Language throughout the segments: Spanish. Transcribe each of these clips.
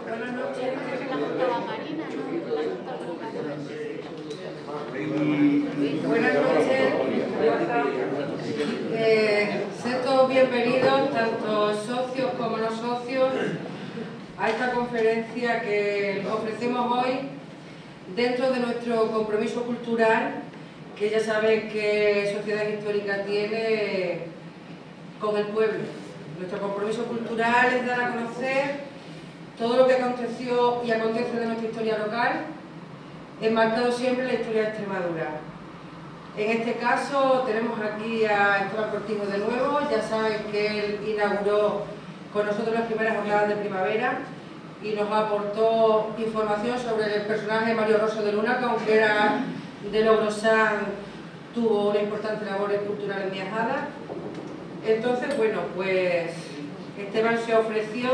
Buenas noches. Sed todos bienvenidos, tanto socios como no socios, a esta conferencia que ofrecemos hoy dentro de nuestro compromiso cultural, que ya sabéis que Sociedad Histórica tiene con el pueblo. Nuestro compromiso cultural es dar a conocer todo lo que aconteció y acontece de nuestra historia local, enmarcado siempre en la historia de Extremadura. En este caso tenemos aquí a Esteban Cortijo de nuevo. Ya sabéis que él inauguró con nosotros las primeras jornadas de primavera y nos aportó información sobre el personaje Mario Roso de Luna, que aunque era de Logrosán, tuvo una importante labor cultural en Miajada. Entonces, bueno, pues Esteban se ofreció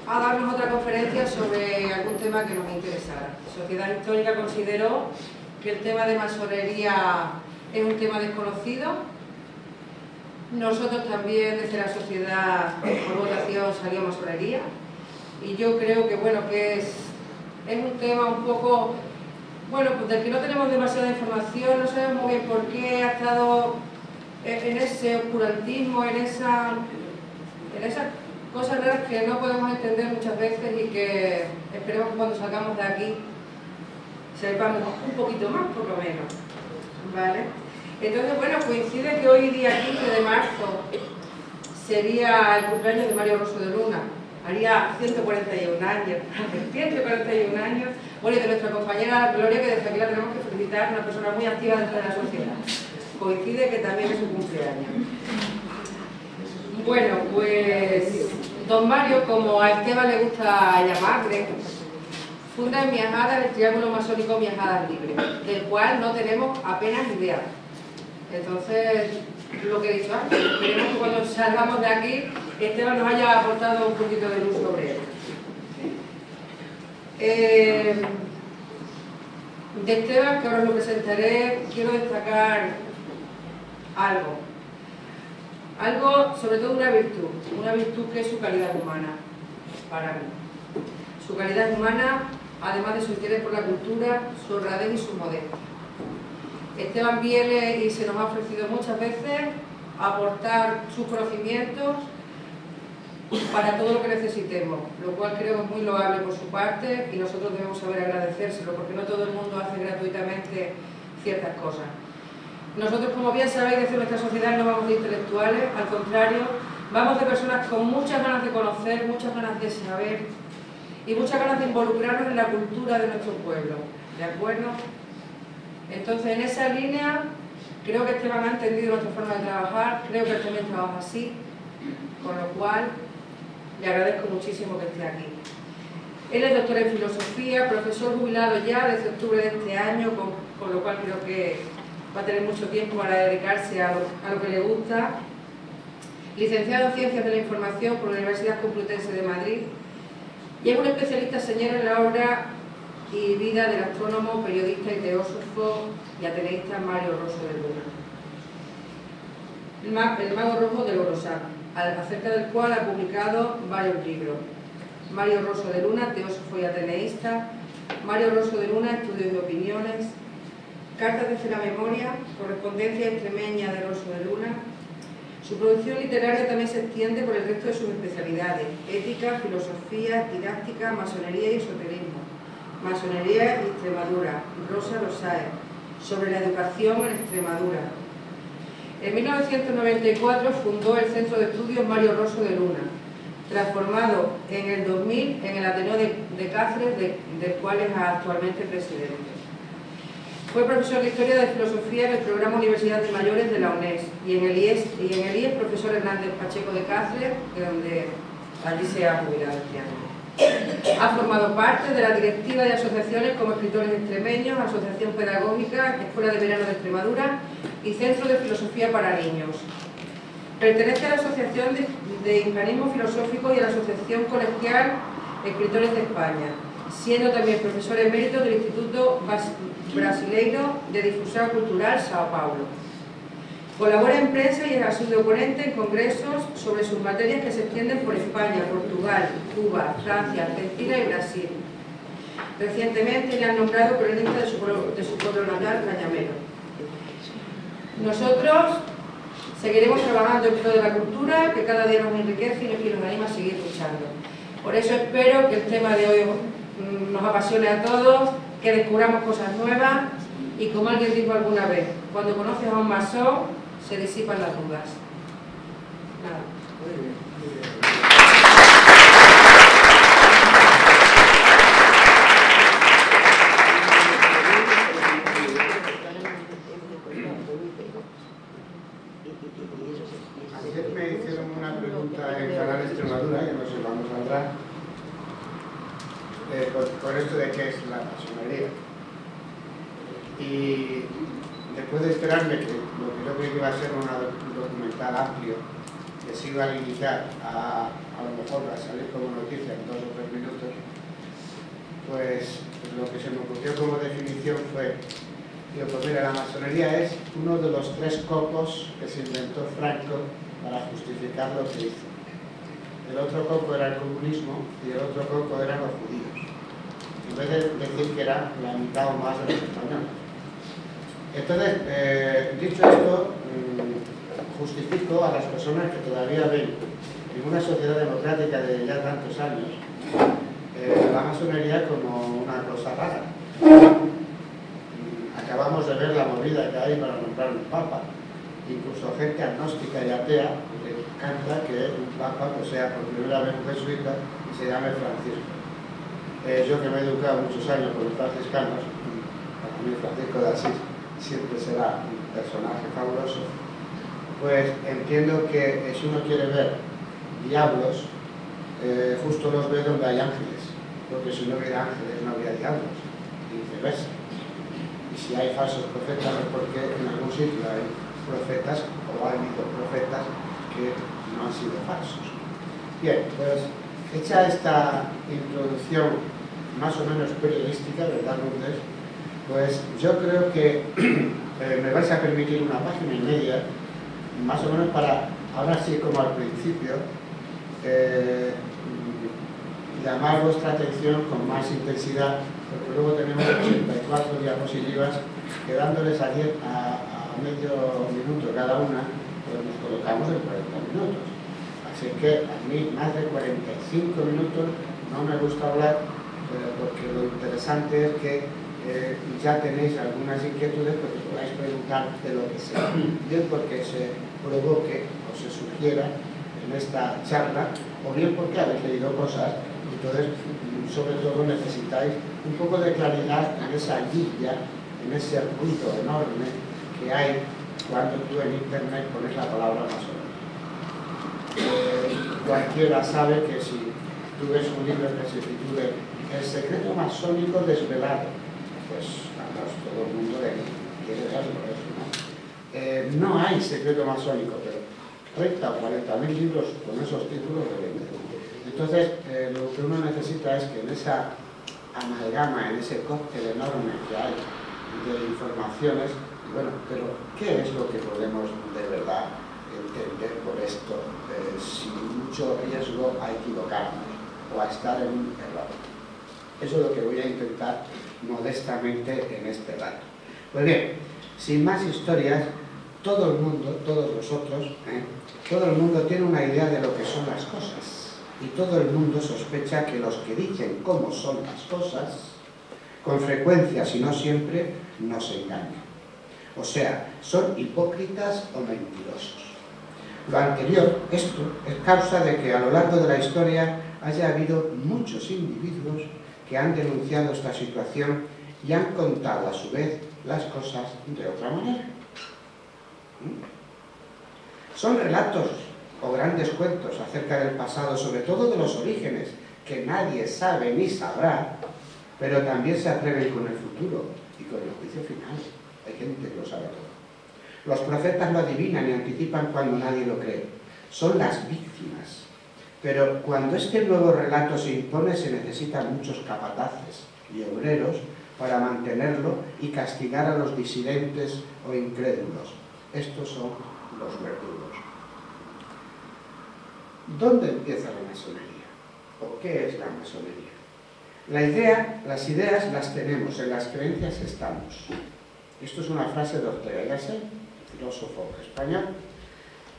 a darnos otra conferencia sobre algún tema que nos interesara. Sociedad Histórica consideró que el tema de masonería es un tema desconocido. Nosotros también desde la sociedad por votación salió masonería y yo creo que bueno, que es un tema un poco, bueno, pues del que no tenemos demasiada información, no sabemos muy bien por qué ha estado en ese oscurantismo, en esas cosas raras que no podemos entender muchas veces y que esperemos que cuando salgamos de aquí sepamos un poquito más, por lo menos, ¿vale? Entonces, bueno, coincide que hoy día 15 de marzo sería el cumpleaños de Mario Roso de Luna. Haría 141 años, 141 años, bueno, y de nuestra compañera Gloria, que desde aquí la tenemos que felicitar, una persona muy activa dentro de la sociedad. Coincide que también es su cumpleaños. Bueno, pues don Mario, como a Esteban le gusta llamarle, funda en Miajada el Triángulo Masónico Miajadas Libres, del cual no tenemos apenas idea. Entonces, lo que he dicho antes, esperemos que cuando salgamos de aquí, Esteban nos haya aportado un poquito de luz sobre él. De Esteban, que ahora os lo presentaré, quiero destacar algo, sobre todo una virtud que es su calidad humana, para mí. Su calidad humana, además de su interés por la cultura, su honradez y su modestia. Esteban viene y se nos ha ofrecido muchas veces aportar sus conocimientos para todo lo que necesitemos, lo cual creo que es muy loable por su parte y nosotros debemos saber agradecérselo, porque no todo el mundo hace gratuitamente ciertas cosas. Nosotros, como bien sabéis, desde nuestra sociedad no vamos de intelectuales, al contrario, vamos de personas con muchas ganas de conocer, muchas ganas de saber y muchas ganas de involucrarnos en la cultura de nuestro pueblo, ¿de acuerdo? Entonces, en esa línea, creo que Esteban ha entendido nuestra forma de trabajar, creo que él también trabaja así, con lo cual le agradezco muchísimo que esté aquí. Él es doctor en filosofía, profesor jubilado ya desde octubre de este año, con lo cual creo que va a tener mucho tiempo para dedicarse a lo que le gusta. Licenciado en Ciencias de la Información por la Universidad Complutense de Madrid y es un especialista señor en la obra y vida del astrónomo, periodista y teósofo y ateneísta Mario Roso de Luna. El mago rojo de Logrosán, acerca del cual ha publicado varios libros. Mario Roso de Luna, teósofo y ateneísta. Mario Roso de Luna, estudios y opiniones. Cartas desde la memoria, correspondencia extremeña de Roso de Luna. Su producción literaria también se extiende por el resto de sus especialidades: ética, filosofía, didáctica, masonería y esoterismo, masonería y Extremadura, Rosa Rosae, sobre la educación en Extremadura. En 1994 fundó el Centro de Estudios Mario Roso de Luna, transformado en el 2000 en el Ateneo de Cáceres, del cual es actualmente presidente. Fue profesor de Historia de Filosofía en el programa Universidad de Mayores de la UNES y en el IES profesor Hernández Pacheco de Cáceres, de donde allí se ha jubilado este año. Ha formado parte de la directiva de asociaciones como Escritores Extremeños, Asociación Pedagógica, Escuela de Verano de Extremadura y Centro de Filosofía para Niños. Pertenece a la Asociación de Hispanismo Filosófico y a la Asociación Colegial Escritores de España. siendo también profesor emérito del Instituto Brasileiro de Difusión Cultural Sao Paulo. Colabora en prensa y ha sido ponente en congresos sobre sus materias que se extienden por España, Portugal, Cuba, Francia, Argentina y Brasil. Recientemente le han nombrado cronista de su pueblo natal, Cañamero. Nosotros seguiremos trabajando en pro de la cultura, que cada día nos enriquece y nos anima a seguir luchando. Por eso espero que el tema de hoy nos apasione a todos, que descubramos cosas nuevas y, como alguien dijo alguna vez, cuando conoces a un masón, se disipan las dudas. Nada. Muy bien, muy bien. Ayer me hicieron una pregunta en Canal Extremadura, que no sé si vamos a hablar, por esto de qué es la masonería. Y después de esperarme que lo que yo creí que iba a ser un documental amplio, que se iba a limitar a lo mejor a salir como noticia en 2 o 3 minutos, pues lo que se me ocurrió como definición fue, digo, pues mira, la masonería es uno de los 3 copos que se inventó Franco para justificar lo que hizo. El otro copo era el comunismo y el otro copo eran los judíos, en vez de decir que era la mitad o más de los españoles. Entonces, dicho esto, justifico a las personas que todavía ven en una sociedad democrática de ya tantos años la masonería como una cosa rara. Acabamos de ver la movida que hay para nombrar un papa. Incluso gente agnóstica y atea le encanta que un papa pues, sea por primera vez un jesuita y se llame Francisco. Yo que me he educado muchos años con los franciscanos, para mí Francisco de Asís siempre será un personaje fabuloso, pues entiendo que si uno quiere ver diablos, justo los ve donde hay ángeles, porque si no hubiera ángeles no habría diablos, y viceversa. Y si hay falsos profetas es porque en algún sitio hay profetas o ha habido profetas que no han sido falsos. Bien, pues hecha esta introducción más o menos periodística, ¿verdad, Lourdes? Pues yo creo que me vais a permitir una página y media, más o menos para, ahora sí como al principio, llamar vuestra atención con más intensidad, porque luego tenemos 84 diapositivas que dándoles a medio minuto cada una, pues nos colocamos en 40 minutos. Así que a mí más de 45 minutos no me gusta hablar, porque lo interesante es que ya tenéis algunas inquietudes porque podáis preguntar de lo que sea, bien porque se provoque o se sugiera en esta charla, o bien porque habéis leído cosas, entonces sobre todo necesitáis un poco de claridad en esa guía, en ese ruido enorme que hay cuando tú en internet pones la palabra masonería. Cualquiera sabe que si tú ves un libro que se titule El secreto masónico desvelado, pues vamos, todo el mundo quiere verlo, eso, ¿no? No hay secreto masónico, pero 30 o 40.000 libros con esos títulos de vender. Entonces, lo que uno necesita es que en esa amalgama, en ese cóctel enorme que hay de informaciones, bueno, pero ¿qué es lo que podemos de verdad entender por esto sin mucho riesgo a equivocarnos o a estar en un error? Eso es lo que voy a intentar modestamente en este rato. Pues bien, sin más historias, todo el mundo, todos nosotros, todo el mundo tiene una idea de lo que son las cosas y todo el mundo sospecha que los que dicen cómo son las cosas, con frecuencia, si no siempre, nos engañan. O sea, son hipócritas o mentirosos. Lo anterior, esto, es causa de que a lo largo de la historia haya habido muchos individuos que han denunciado esta situación y han contado a su vez las cosas de otra manera. Son relatos o grandes cuentos acerca del pasado, sobre todo de los orígenes, que nadie sabe ni sabrá, pero también se atreven con el futuro y con el juicio final. Hay gente que lo sabe todo. Los profetas lo adivinan y anticipan cuando nadie lo cree. Son las víctimas Pero cuando este nuevo relato se impone, se necesitan muchos capataces y obreros para mantenerlo y castigar a los disidentes o incrédulos. Estos son los verdugos. ¿Dónde empieza la masonería? ¿O qué es la masonería? Las ideas las tenemos, en las creencias estamos. Esto es una frase de Ortega y Gasset, filósofo español.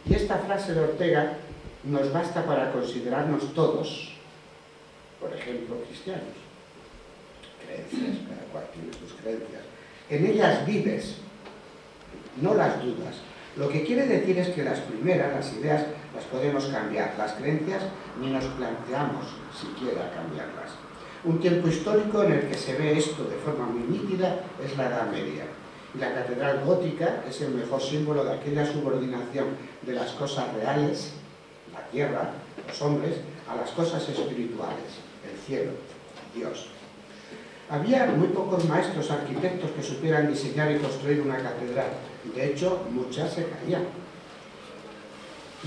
Y esta frase de Ortega nos basta para considerarnos todos, por ejemplo, cristianos. Creencias, cada cual tiene sus creencias. En ellas vives, no las dudas. Lo que quiere decir es que las primeras, las ideas, las podemos cambiar. Las creencias ni nos planteamos siquiera cambiarlas. Un tiempo histórico en el que se ve esto de forma muy nítida es la Edad Media. Y la catedral gótica es el mejor símbolo de aquella subordinación de las cosas reales, la tierra, los hombres, a las cosas espirituales, el cielo, Dios. Había muy pocos maestros arquitectos que supieran diseñar y construir una catedral. De hecho, muchas se caían.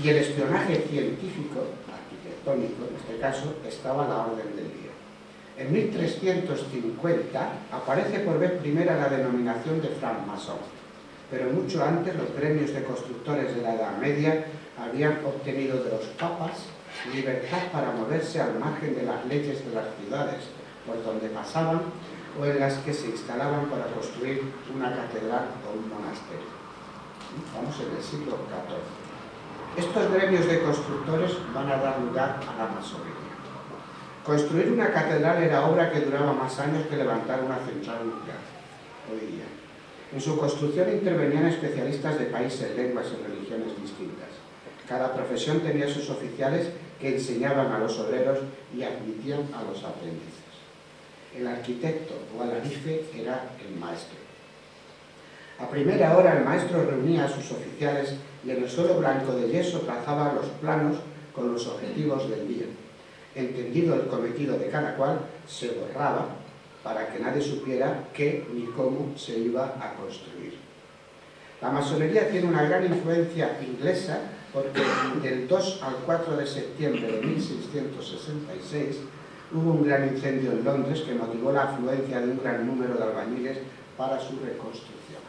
Y el espionaje científico, arquitectónico en este caso, estaba a la orden del día. En 1350 aparece por vez primera la denominación de francmasón, pero mucho antes los gremios de constructores de la Edad Media habían obtenido de los papas libertad para moverse al margen de las leyes de las ciudades por donde pasaban o en las que se instalaban para construir una catedral o un monasterio. Estamos en el siglo XIV. Estos gremios de constructores van a dar lugar a la masonería. Construir una catedral era obra que duraba más años que levantar una central nuclear, hoy día. En su construcción intervenían especialistas de países, lenguas y religiones distintas. Cada profesión tenía sus oficiales que enseñaban a los obreros y admitían a los aprendices. El arquitecto o alarife era el maestro. A primera hora el maestro reunía a sus oficiales y en el suelo blanco de yeso trazaba los planos con los objetivos del día. Entendido el cometido de cada cual, se borraba para que nadie supiera qué ni cómo se iba a construir. La masonería tiene una gran influencia inglesa porque del 2 al 4 de septiembre de 1666 hubo un gran incendio en Londres que motivó la afluencia de un gran número de albañiles para su reconstrucción.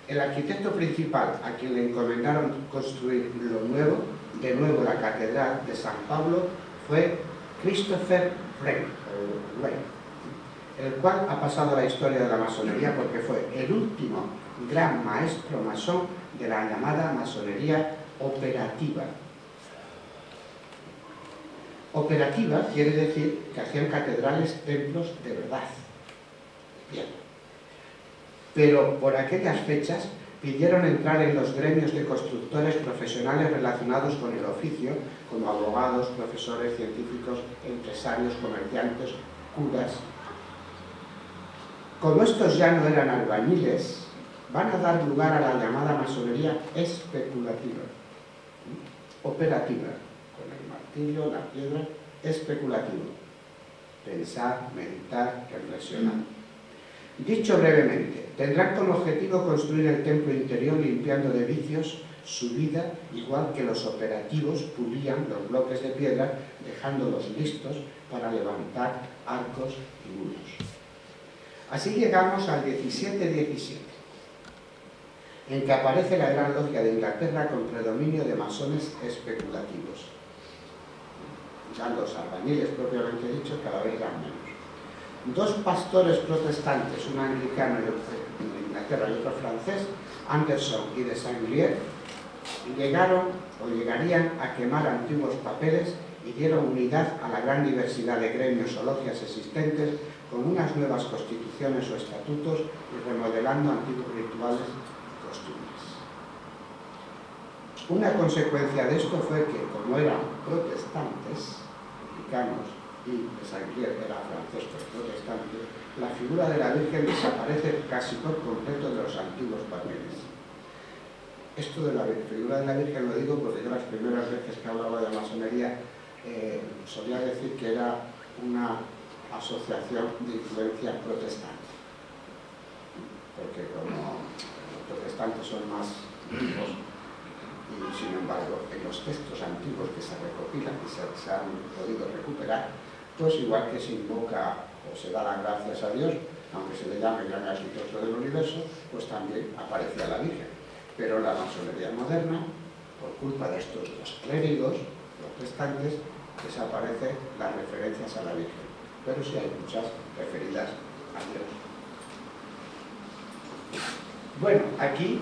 El arquitecto principal, a quien le encomendaron construir lo nuevo, de nuevo la Catedral de San Pablo, fue Christopher Wren, el cual ha pasado a la historia de la masonería porque fue el último gran maestro masón de la llamada masonería operativa. Operativa quiere decir que hacían catedrales, templos de verdad. Bien. Pero por aquellas fechas pidieron entrar en los gremios de constructores profesionales relacionados con el oficio, como abogados, profesores, científicos, empresarios, comerciantes, curas. Como estos ya no eran albañiles, van a dar lugar a la llamada masonería especulativa, operativa, con el martillo, la piedra, especulativo, pensar, meditar, reflexionar. Dicho brevemente, tendrán como objetivo construir el templo interior limpiando de vicios su vida, igual que los operativos pulían los bloques de piedra, dejándolos listos para levantar arcos y muros. Así llegamos al 17-17, en que aparece la Gran Logia de Inglaterra con predominio de masones especulativos. Ya los albañiles, propiamente dicho, cada vez eran menos. Dos pastores protestantes, un anglicano de Inglaterra y otro francés, Anderson y de Saint-Lier, llegarían a quemar antiguos papeles y dieron unidad a la gran diversidad de gremios o logias existentes con unas nuevas constituciones o estatutos y remodelando antiguos rituales y costumbres. Una consecuencia de esto fue que, como eran protestantes, anglicanos, y de Saint-Lier era francés pero protestante, la figura de la Virgen desaparece casi por completo de los antiguos papeles. Esto de la figura de la Virgen lo digo porque yo las primeras veces que hablaba de masonería solía decir que era una asociación de influencia protestante, porque como los protestantes son más vivos y sin embargo en los textos antiguos que se recopilan y se han podido recuperar, pues igual que se invoca o se da las gracias a Dios, aunque se le llame gran arquitecto del universo, pues también aparecía la Virgen. Pero la masonería moderna, por culpa de estos dos clérigos protestantes, desaparecen las referencias a la Virgen, pero sí hay muchas referidas a Dios. Bueno, aquí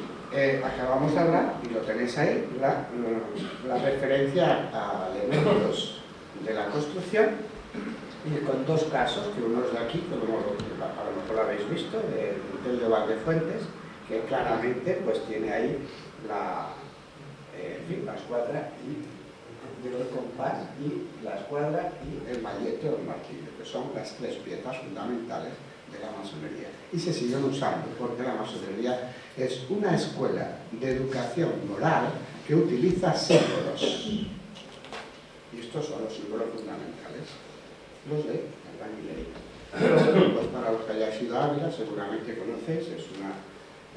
acabamos de hablar, y lo tenéis ahí, la referencia a elementos de la construcción, y con dos casos, que uno es de aquí, que a lo mejor lo habéis visto, del de Valdefuentes, que claramente pues tiene ahí la escuadra y el compás y la escuadra y el mallete o el martillo, que son las tres piezas fundamentales de la masonería. Y se siguen usando porque la masonería es una escuela de educación moral que utiliza símbolos. Y estos son los símbolos fundamentales, los de albañilería. Pero pues para los que hayáis ido a Ávila, seguramente conocéis,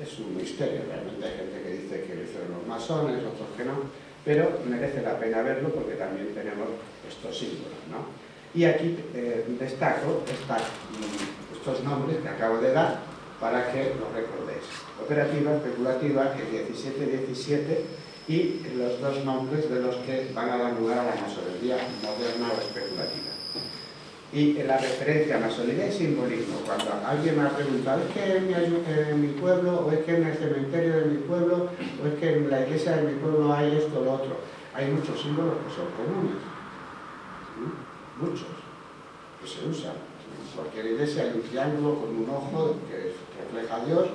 es un misterio. Realmente hay gente que dice que lo hicieron los masones, otros que no, pero merece la pena verlo porque también tenemos estos símbolos, ¿no? Y aquí destaco estos nombres que acabo de dar para que los recordéis. Operativa, especulativa, el 17-17 y los dos nombres de los que van a dar lugar a la masonería moderna o especulativa. Y en la referencia a masonería y simbolismo, cuando alguien me ha preguntado, ¿es que en mi pueblo, o es que en el cementerio de mi pueblo, o es que en la iglesia de mi pueblo hay esto o lo otro? Hay muchos símbolos que son comunes, muchos, que se usan. En cualquier iglesia hay un triángulo con un ojo que refleja a Dios,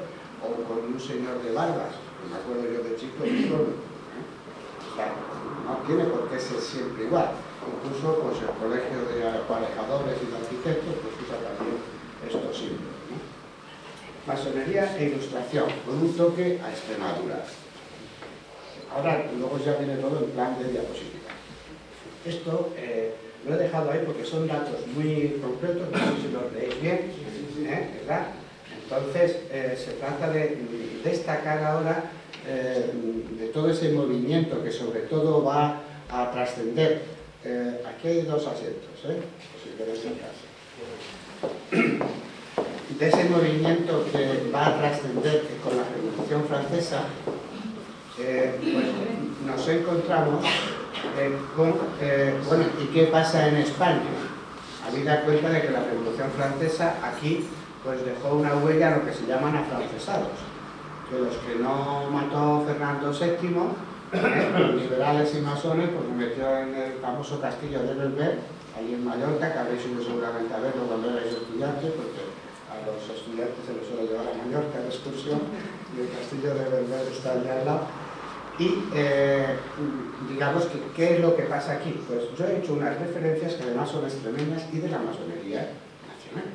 o con un señor de barbas, que me acuerdo yo de chico de mi pueblo. O sea, no tiene por qué ser siempre igual. Incluso pues, el colegio de aparejadores y de arquitectos pues, usa también estos símbolos, ¿no? Masonería e ilustración, con un toque a Extremadura. Ahora, luego ya viene todo en plan de diapositiva. Esto lo he dejado ahí porque son datos muy concretos, no sé si los leéis bien, ¿verdad? Entonces, se trata de destacar ahora de todo ese movimiento que sobre todo va a trascender. Aquí hay dos asientos, si queréis sentarse. De ese movimiento que va a trascender con la Revolución Francesa, pues nos encontramos con, bueno, ¿y qué pasa en España? Habida cuenta de que la Revolución Francesa aquí pues dejó una huella a lo que se llaman afrancesados, que los que no mató Fernando VII, los liberales y masones, pues me metió en el famoso castillo de Belver, ahí en Mallorca, que habréis ido seguramente a verlo cuando erais estudiantes, porque a los estudiantes se les suele llevar a Mallorca de excursión, y el castillo de Belver está allá al lado. Y digamos que, ¿qué es lo que pasa aquí? Pues yo he hecho unas referencias que además son extremeñas y de la masonería nacional.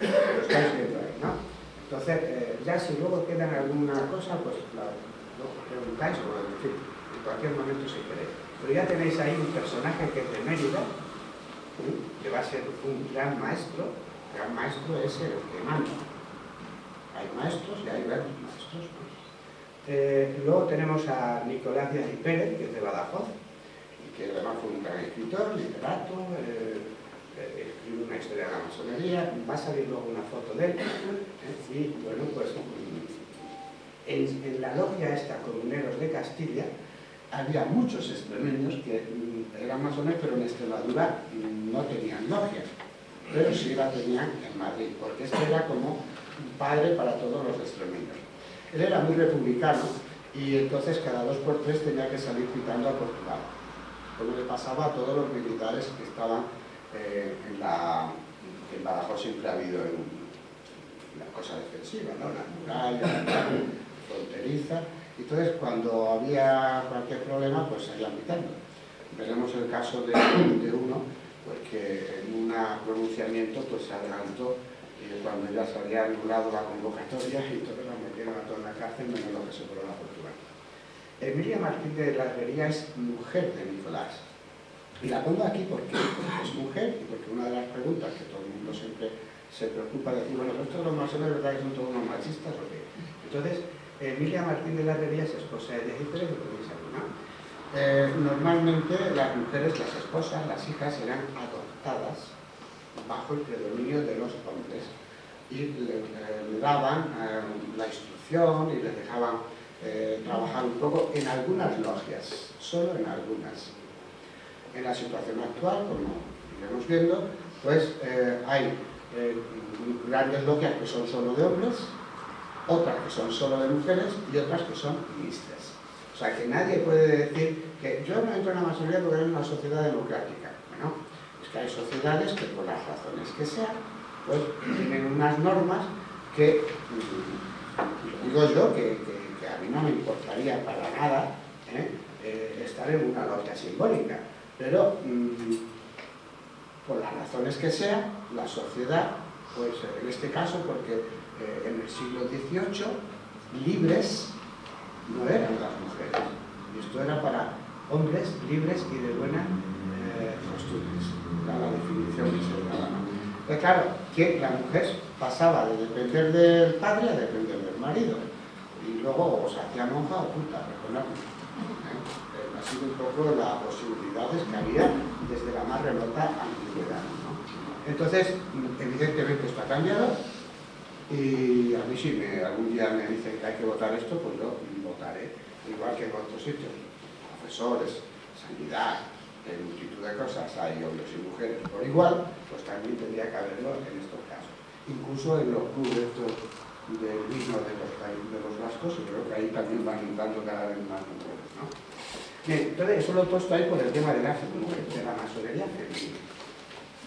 Lo estáis viendo ahí, ¿no? Entonces, ya si luego quedan alguna cosa, pues lo preguntáis o en fin, en cualquier momento si queréis. Pero ya tenéis ahí un personaje que es de Mérida, que va a ser un gran maestro. Gran maestro es el que manda. Hay maestros y hay grandes maestros, ¿no? Luego tenemos a Nicolás Díaz y Pérez, que es de Badajoz, y que además fue un gran escritor, literato, escribió una historia de la masonería, va a salir luego una foto de él, y bueno, pues en la logia esta Comuneros de Castilla había muchos extremeños que eran masones, pero en Extremadura no tenían logia, pero sí la tenían en Madrid, porque este era como un padre para todos los extremeños. Él era muy republicano y entonces cada 2 por 3 tenía que salir citando a Portugal, como le pasaba a todos los militares que estaban en Badajoz. Siempre ha habido una cosa defensiva, ¿no? La muralla, la fronteriza, y entonces cuando había cualquier problema pues salían quitando. Veremos el caso de uno, pues que en un pronunciamiento pues se adelantó cuando ya se había anulado la convocatoria y todos la metieron a toda la cárcel, menos lo que se fueron a Portugal. Emilia Martín de la Herrería es mujer de Nicolás. Y la pongo aquí porque es mujer y porque una de las preguntas que todo el mundo siempre se preocupa de decir, bueno, ¿estos los masones verdad que son todos unos machistas o qué? Entonces, Emilia Martín de la Herrería es esposa de Díaz y Pérez, que tenéis aquí. ¿no? Normalmente las mujeres, las esposas, las hijas eran adoptadas bajo el predominio de los hombres y le daban la instrucción y les dejaban trabajar un poco en algunas logias, solo en algunas. En la situación actual, como iremos viendo, pues hay grandes logias que son solo de hombres, otras que son solo de mujeres y otras que son mixtas. O sea, que nadie puede decir que yo no entro en la masonería porque es una sociedad democrática. Bueno, es que hay sociedades que por las razones que sean, pues tienen unas normas que, digo yo, que a mí no me importaría para nada estar en una logia simbólica, pero por las razones que sean, la sociedad, pues en este caso, porque en el siglo XVIII, libres no eran las mujeres. Y esto era para hombres libres y de buenas costumbres. Era la definición que se daba, ¿no? Pues claro, que la mujer pasaba de depender del padre a depender del marido. Y luego se hacía monja o puta, recordamos. Ha sido un poco las posibilidades que había desde la más remota antigüedad, ¿no? Entonces, evidentemente esto ha cambiado. Y a mí si algún día me dicen que hay que votar esto, pues yo votaré, igual que en otros sitios, profesores, sanidad, en multitud de cosas hay hombres y mujeres por igual, pues también tendría que haberlo en estos casos. Incluso en los clubes del vino de los vascos, y creo que ahí también van entrando cada vez más mujeres, ¿no? Bien, entonces eso lo he puesto ahí por el tema de la masonería femenina.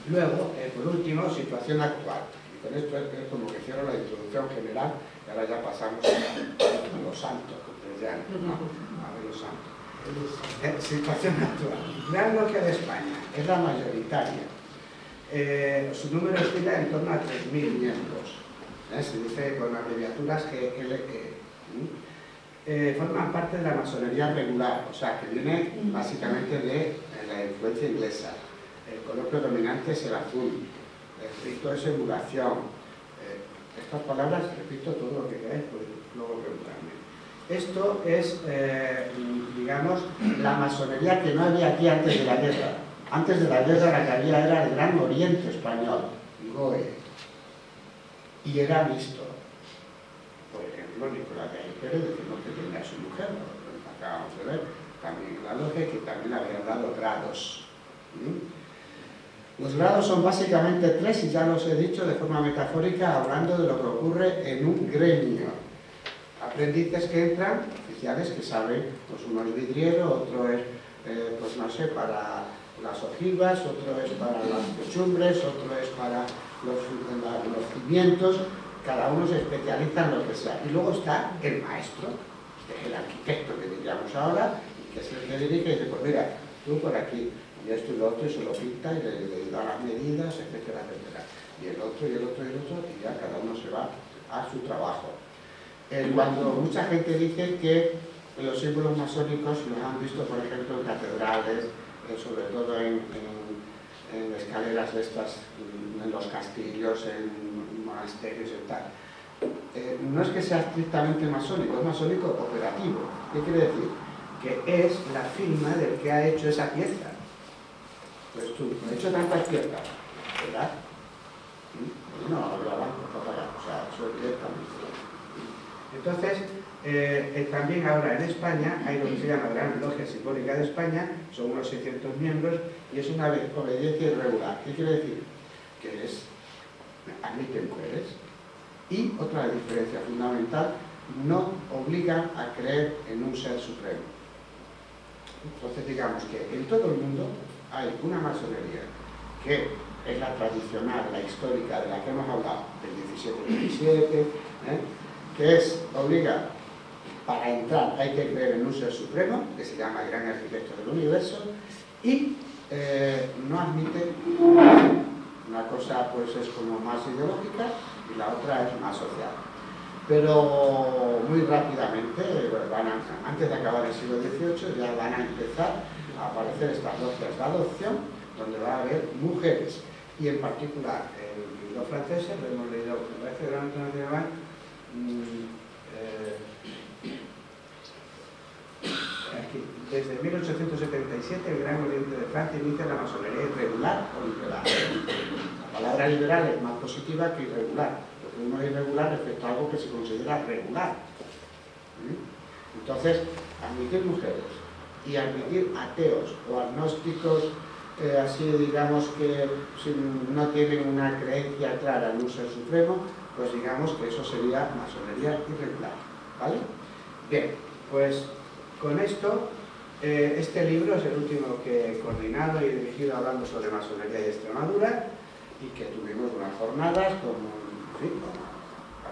Luego, por último, situación actual. Con esto es como que cierro la introducción general y ahora ya pasamos a los santos, ¿no? A ver los santos. Situación actual. Real Logia de España es la mayoritaria. Su número oscila en torno a 3.000 miembros. Se dice con abreviaturas GLE. Forman parte de la masonería regular, o sea, que viene básicamente de la influencia inglesa. El color predominante es el azul. El rito es emulación. Estas palabras, repito todo lo que queráis, pues luego preguntarme. Esto es, digamos, la masonería que no había aquí antes de la guerra. Antes de la guerra la que había era el Gran Oriente Español, GOE, y era mixto. Por ejemplo, Nicolás de Pérez decimos que tenía a su mujer, lo acabamos de ver, también la logia, que también le habían dado grados. Los grados son básicamente 3 y ya los he dicho de forma metafórica hablando de lo que ocurre en un gremio. Aprendices que entran, oficiales que saben, pues uno es vidriero, otro es, pues no sé, para las ojivas, otro es para las techumbres, otro es para los cimientos, cada uno se especializa en lo que sea. Y luego está el maestro, que es el arquitecto que diríamos ahora, y que es el que dirige y dice, pues mira, tú por aquí, y esto y lo otro, y se lo pinta y le da las medidas, etcétera, etcétera. Y el otro, y el otro, y el otro, y ya cada uno se va a su trabajo. Cuando mucha gente dice que los símbolos masónicos los han visto, por ejemplo, en catedrales, sobre todo en escaleras de estas, en los castillos, en monasterios y tal. No es que sea estrictamente masónico, es masónico operativo. ¿Qué quiere decir? Que es la firma del que ha hecho esa pieza. Pues tú, he hecho tantas piezas, ¿verdad? No, lo banco para pagar, o sea, eso directamente. Entonces, también ahora en España hay lo que se llama Gran Logia Simbólica de España, son unos 600 miembros y es una obediencia irregular. ¿Qué quiere decir? Que admite mujeres y otra diferencia fundamental, no obligan a creer en un ser supremo. Entonces digamos que en todo el mundo hay una masonería que es la tradicional, la histórica de la que hemos hablado, del 17-17, que obliga, para entrar hay que creer en un ser supremo, que se llama el gran arquitecto del universo, y no admite una cosa, pues es como más ideológica y la otra es más social. Pero muy rápidamente, antes de acabar el siglo XVIII, ya van a empezar a aparecer estas logias de adopción, donde va a haber mujeres. Y en particular, en los franceses, lo hemos leído, me parece que Gran Internacional, aquí. Desde 1877 el Gran Oriente de Francia inicia la masonería irregular o liberal. La palabra liberal es más positiva que irregular, porque uno es irregular respecto a algo que se considera regular. Entonces, admitir mujeres y admitir ateos o agnósticos, así digamos que si no tienen una creencia clara en un ser supremo, pues digamos que eso sería masonería irregular, ¿vale? Bien, pues con esto, este libro es el último que he coordinado y dirigido hablando sobre masonería y Extremadura, y que tuvimos unas jornadas con, en fin, con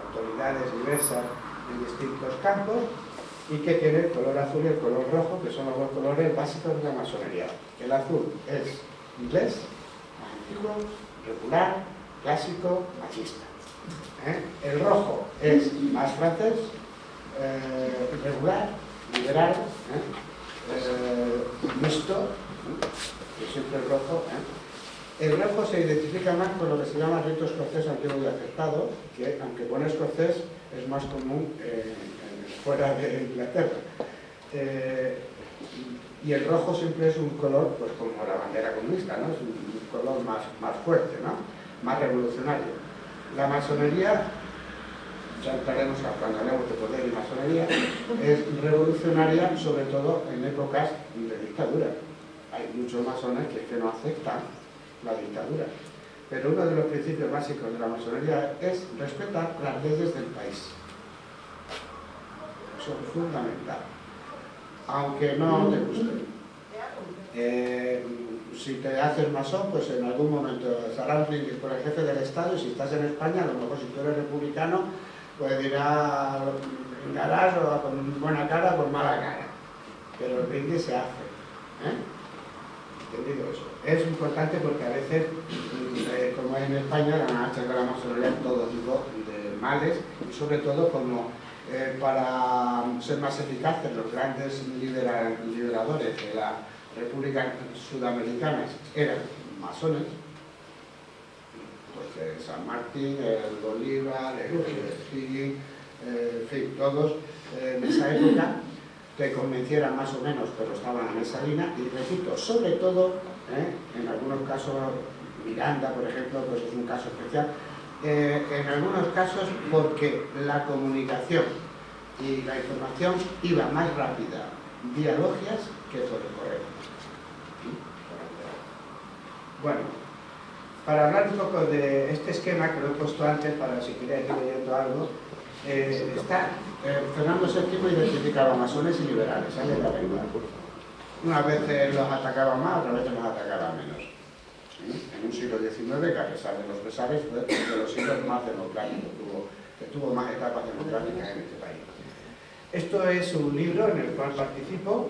autoridades diversas en distintos campos, y que tiene el color azul y el color rojo, que son los dos colores básicos de la masonería. El azul es inglés, más antiguo, regular, clásico, machista. El rojo es más francés, regular, liberal, mixto, que siempre el rojo. El rojo se identifica más con lo que se llama rito escocés antiguo y aceptado, que aunque pone escocés es más común fuera de Inglaterra. Y el rojo siempre es un color, pues como la bandera comunista, ¿no? Es un color más fuerte, ¿no? Más revolucionario. La masonería, ya entraremos cuando hablemos de poder y masonería, es revolucionaria sobre todo en épocas de dictadura. Hay muchos masones que no aceptan la dictadura. Pero uno de los principios básicos de la masonería es respetar las leyes del país. Eso es fundamental. Aunque no te guste. Si te haces masón, pues en algún momento estará un brindis por el jefe del Estado, y si estás en España, a lo mejor si tú eres republicano, pues dirá, brindarás o con buena cara o con mala cara. Pero el brindis se hace. ¿Entendido eso? Es importante porque a veces, como en España, van a achacar a la masonería todo tipo de males, y sobre todo como para ser más eficaces los grandes liberadores de la República Sudamericanas eran masones, pues San Martín, el Bolívar, el Higgins, en fin, todos en esa época que convencieran más o menos, pero estaban en esa línea. Y repito, sobre todo, en algunos casos, Miranda, por ejemplo, pues es un caso especial, en algunos casos porque la comunicación y la información iba más rápida vía logias que por el correo. Bueno, para hablar un poco de este esquema que lo he puesto antes, para si queréis ir leyendo algo, está Fernando VII identificaba masones y liberales, ¿sale? La lengua. Unas veces los atacaba más, otras veces los atacaba menos. En un siglo XIX, que a pesar de los pesares, fue de los siglos más democráticos, que tuvo más etapas democráticas en este país. Esto es un libro en el cual participo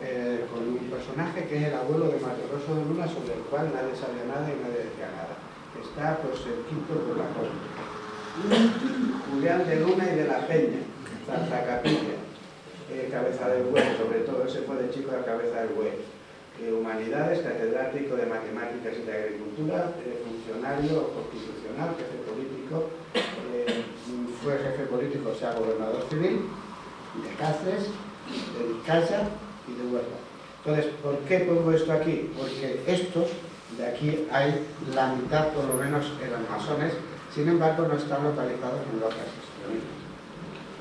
con un personaje que es el abuelo de Mario Rosso de Luna, sobre el cual nadie sabía nada y nadie decía nada. Está pues el quinto por la cola. Julián de Luna y de la Peña, Santa Capilla, Cabeza del Buey, sobre todo ese fue de chico de Cabeza del Buey. Humanidades, catedrático de Matemáticas y de Agricultura, funcionario constitucional, jefe político, fue jefe político, o sea, gobernador civil, de Cáceres, de Vizcaya y de Huelva. Entonces, ¿por qué pongo esto aquí? Porque estos de aquí hay la mitad, por lo menos, eran masones, sin embargo, no están localizados en logias extremistas.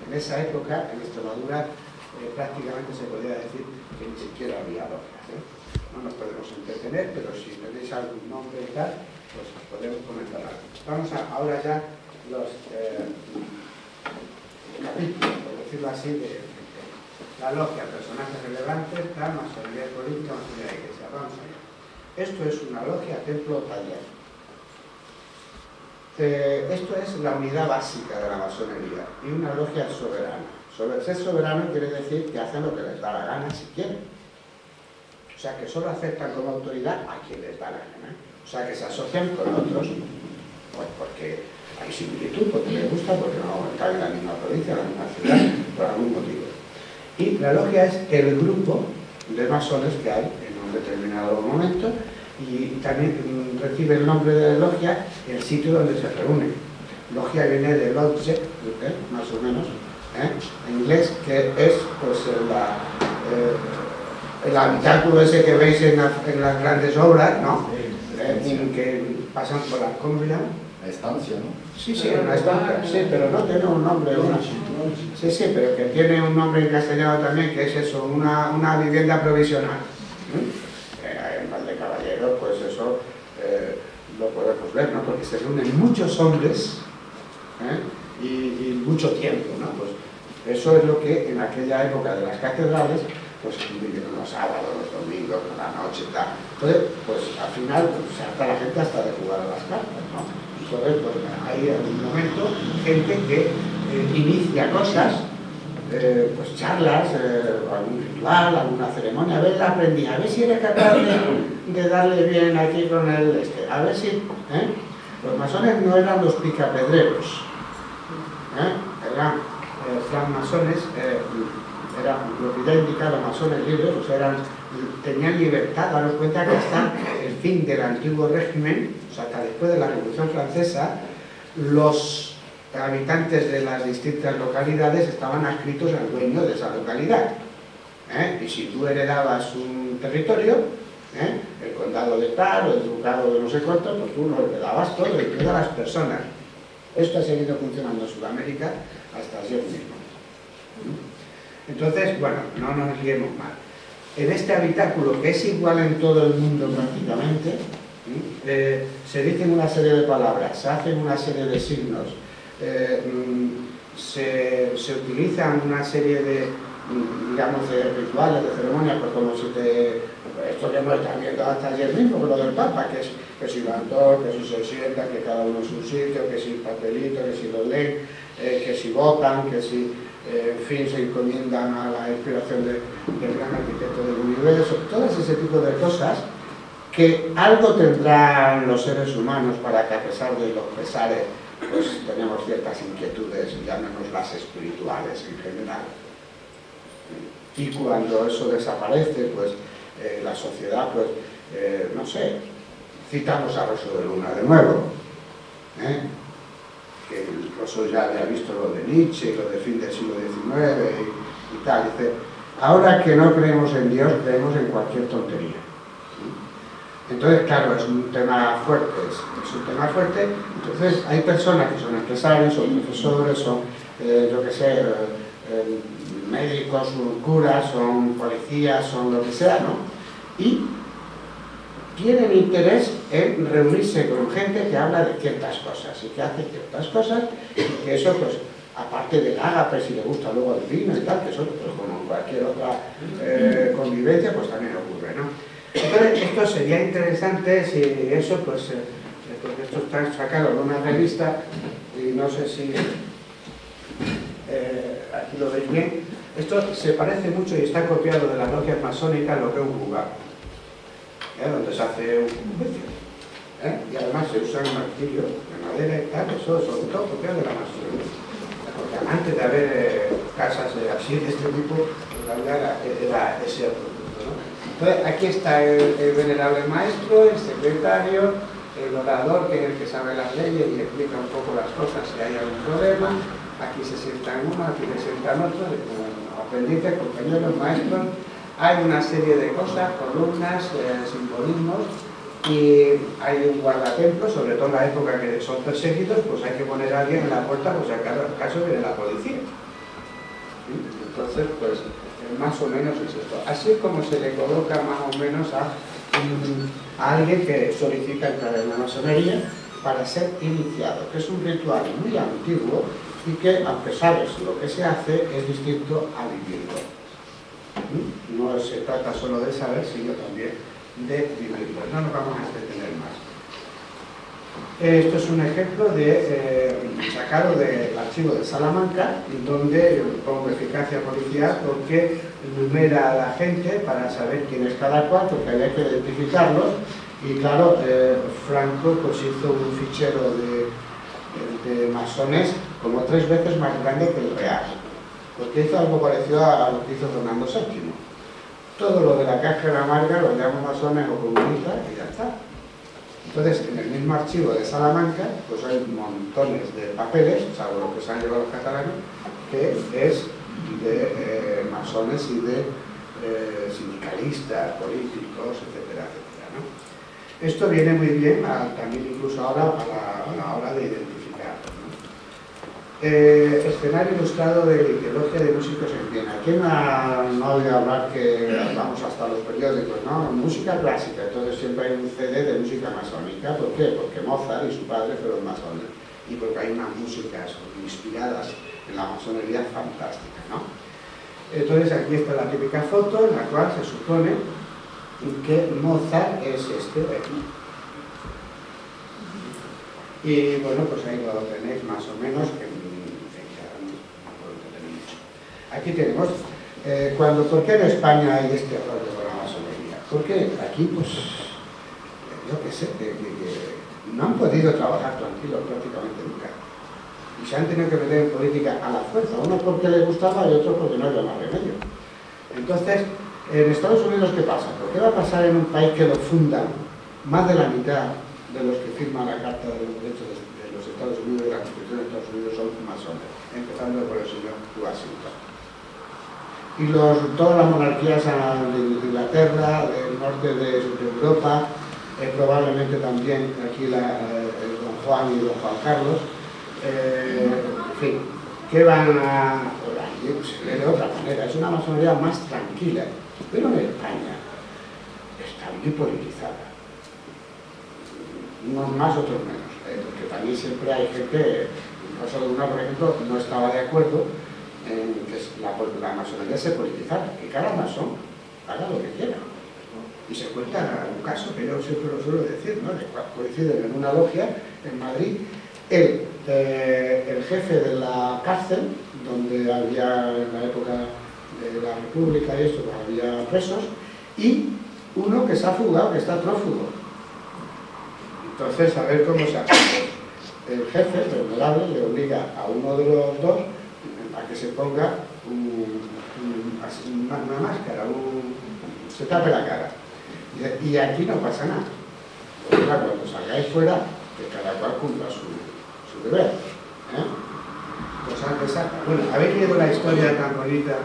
En esa época, en Extremadura, prácticamente se podría decir que ni siquiera había logias. No nos podemos entretener, pero si tenéis algún nombre y tal, pues podemos comentar algo. Vamos ahora ya los capítulos, por decirlo así, de la logia, personajes relevantes, la masonería política, masonería de iglesia. Vamos allá. Esto es una logia, templo o taller. Esto es la unidad básica de la masonería y una logia soberana. Ser soberano quiere decir que hacen lo que les da la gana si quieren. O sea, que solo aceptan como autoridad a quien les da la gana. O sea, que se asocian con otros, pues porque hay similitud, porque les gusta, porque no están en la misma provincia, en la misma ciudad, por algún motivo. Y la logia es el grupo de masones que hay en un determinado momento, y también recibe el nombre de logia el sitio donde se reúnen. Logia viene de lodge, más o menos, en inglés, que es pues el habitáculo ese que veis en las grandes obras, ¿no? Que pasan por la, ¿cómo se llama? La estancia, ¿no? Sí, una estancia, sí, pero no tiene un nombre. Sí, pero que tiene un nombre en castellano también, que es eso, una vivienda provisional. En Valdecaballero, pues eso lo podemos ver, ¿no? Porque se reúnen muchos hombres y mucho tiempo, ¿no? Pues eso es lo que en aquella época de las catedrales, pues viven los sábados, los domingos, por la noche, tal. Entonces, pues al final se harta la gente hasta de jugar a las cartas, ¿no? Entonces, pues hay en un momento gente que inicia cosas, pues charlas, algún ritual, alguna ceremonia, a ver, la aprendí, a ver si eres capaz de darle bien aquí con el a ver si... Los masones no eran los picapedreros, eran francmasones, eran lo que ya indica los masones libres, o sea, tenían libertad. Daros cuenta que hasta el fin del antiguo régimen, o sea, hasta después de la Revolución Francesa, los habitantes de las distintas localidades estaban adscritos al dueño de esa localidad. Y si tú heredabas un territorio, el condado de tal o el ducado de no sé cuánto, pues tú lo heredabas todo, incluido a las personas. Esto ha seguido funcionando en Sudamérica hasta ayer mismo. Entonces, bueno, no nos liemos mal. En este habitáculo, que es igual en todo el mundo prácticamente, se dicen una serie de palabras, se hacen una serie de signos, se utilizan una serie de, digamos, de rituales, de ceremonias, pues como si esto que hemos estado viendo hasta ayer mismo, con lo del Papa, que si van todos, que si se sientan, que cada uno en su sitio, que si papelito, que si lo leen, que si votan, que si, en fin, se encomiendan a la inspiración del gran arquitecto del universo, todo ese tipo de cosas, que algo tendrán los seres humanos para que, a pesar de los pesares, pues tenemos ciertas inquietudes, llamémoslas espirituales en general. Y cuando eso desaparece, pues la sociedad, pues, no sé, citamos a Rosso de Luna de nuevo, que Rosso ya había visto lo de Nietzsche, lo de fin del siglo XIX y tal. Dice, ahora que no creemos en Dios, creemos en cualquier tontería. Entonces, claro, es un tema fuerte, es un tema fuerte. Entonces, hay personas que son empresarios, son profesores, son, yo qué sé, médicos, son curas, son policías, son lo que sea, ¿no? Y tienen interés en reunirse con gente que habla de ciertas cosas y que hace ciertas cosas, y que eso, pues, aparte del ágape, si le gusta luego el vino y tal, que eso, pues, como en cualquier otra convivencia, pues también ocurre, ¿no? Entonces, esto sería interesante si eso, pues, porque esto está sacado de una revista, y no sé si aquí lo veis bien. Esto se parece mucho y está copiado de las logias masónicas, lo que es un jugado, donde se hace un juicio, y además se usa un martillo de madera y tal, eso sobre todo copiado de la masonería, porque antes de haber casas así de este tipo, la verdad era ese producto, ¿no? Entonces, aquí está el venerable maestro, el secretario, el orador, que es el que sabe las leyes y explica un poco las cosas si hay algún problema. Aquí se sientan unos, aquí se sientan otros, aprendices, compañeros, maestros. Hay una serie de cosas, columnas, simbolismos, y hay un guardatemplo, sobre todo en la época que son perseguidos, pues hay que poner a alguien en la puerta, pues acaso viene la policía. Entonces, pues, más o menos es esto. Así es como se le coloca más o menos a alguien que solicita entrar en la masonería para ser iniciado, que es un ritual muy antiguo y que, aunque sabes lo que se hace, es distinto a vivirlo. No se trata solo de saber, sino también de vivirlo. No nos vamos a entretener más. Esto es un ejemplo sacado del archivo de Salamanca, donde pongo eficacia policial porque numera a la gente para saber quién es cada cual, porque había que identificarlos. Y claro, Franco pues hizo un fichero de masones como 3 veces más grande que el real, porque hizo algo parecido a lo que hizo Fernando VII. Todo lo de la caja de la marca lo llamo masones o comunistas y ya está. Entonces, en el mismo archivo de Salamanca, pues hay montones de papeles, salvo los que se han llevado los catalanes, que es de masones y de sindicalistas, políticos, etcétera, etcétera, ¿no? Esto viene muy bien también incluso ahora a la hora de identificarlos, ¿no? Escenario ilustrado de la ideología de músicos en Viena. ¿Quién no ha oído hablar que vamos hasta los periódicos, ¿no? Música clásica, entonces siempre hay un CD de música masónica. ¿Por qué? Porque Mozart y su padre fueron masones y porque hay unas músicas inspiradas en la masonería fantástica, ¿no? Entonces aquí está la típica foto en la cual se supone que Mozart es este de aquí. Y bueno, pues ahí lo tenéis más o menos, que aquí tenemos, ¿por qué en España hay este rollo con la masonería? Porque aquí, pues, yo qué sé, que no han podido trabajar tranquilos prácticamente nunca. Y se han tenido que meter en política a la fuerza, uno porque les gustaba y otro porque no había más remedio. Entonces, en Estados Unidos, ¿qué pasa? ¿Por qué va a pasar en un país que lo fundan más de la mitad de los que firman la Carta de los Derechos de los Estados Unidos y la Constitución de Estados Unidos son masones, empezando por el señor Washington? Y todas las monarquías de Inglaterra, del norte de Europa, probablemente también aquí don Juan y don Juan Carlos, en fin, que van a... se ve de otra manera, es una masonería más tranquila, pero en España está muy politizada, unos más, otros menos, porque también siempre hay gente, en el caso de una, por ejemplo, no estaba de acuerdo en que la masonería se politizara, que cada masón haga lo que quiera. Y se cuenta un caso que yo siempre lo suelo decir, ¿no? Coinciden en una logia en Madrid el jefe de la cárcel, donde había en la época de la República y esto, había presos, y uno que se ha fugado, que está prófugo. Entonces, a ver cómo se hace. El jefe, el venerable, le obliga a uno de los dos a que se ponga una máscara, se tape la cara. Y aquí no pasa nada. Porque cuando salgáis fuera, que cada cual cumpla su deber. Pues antes, bueno, ¿habéis leído la historia tan bonita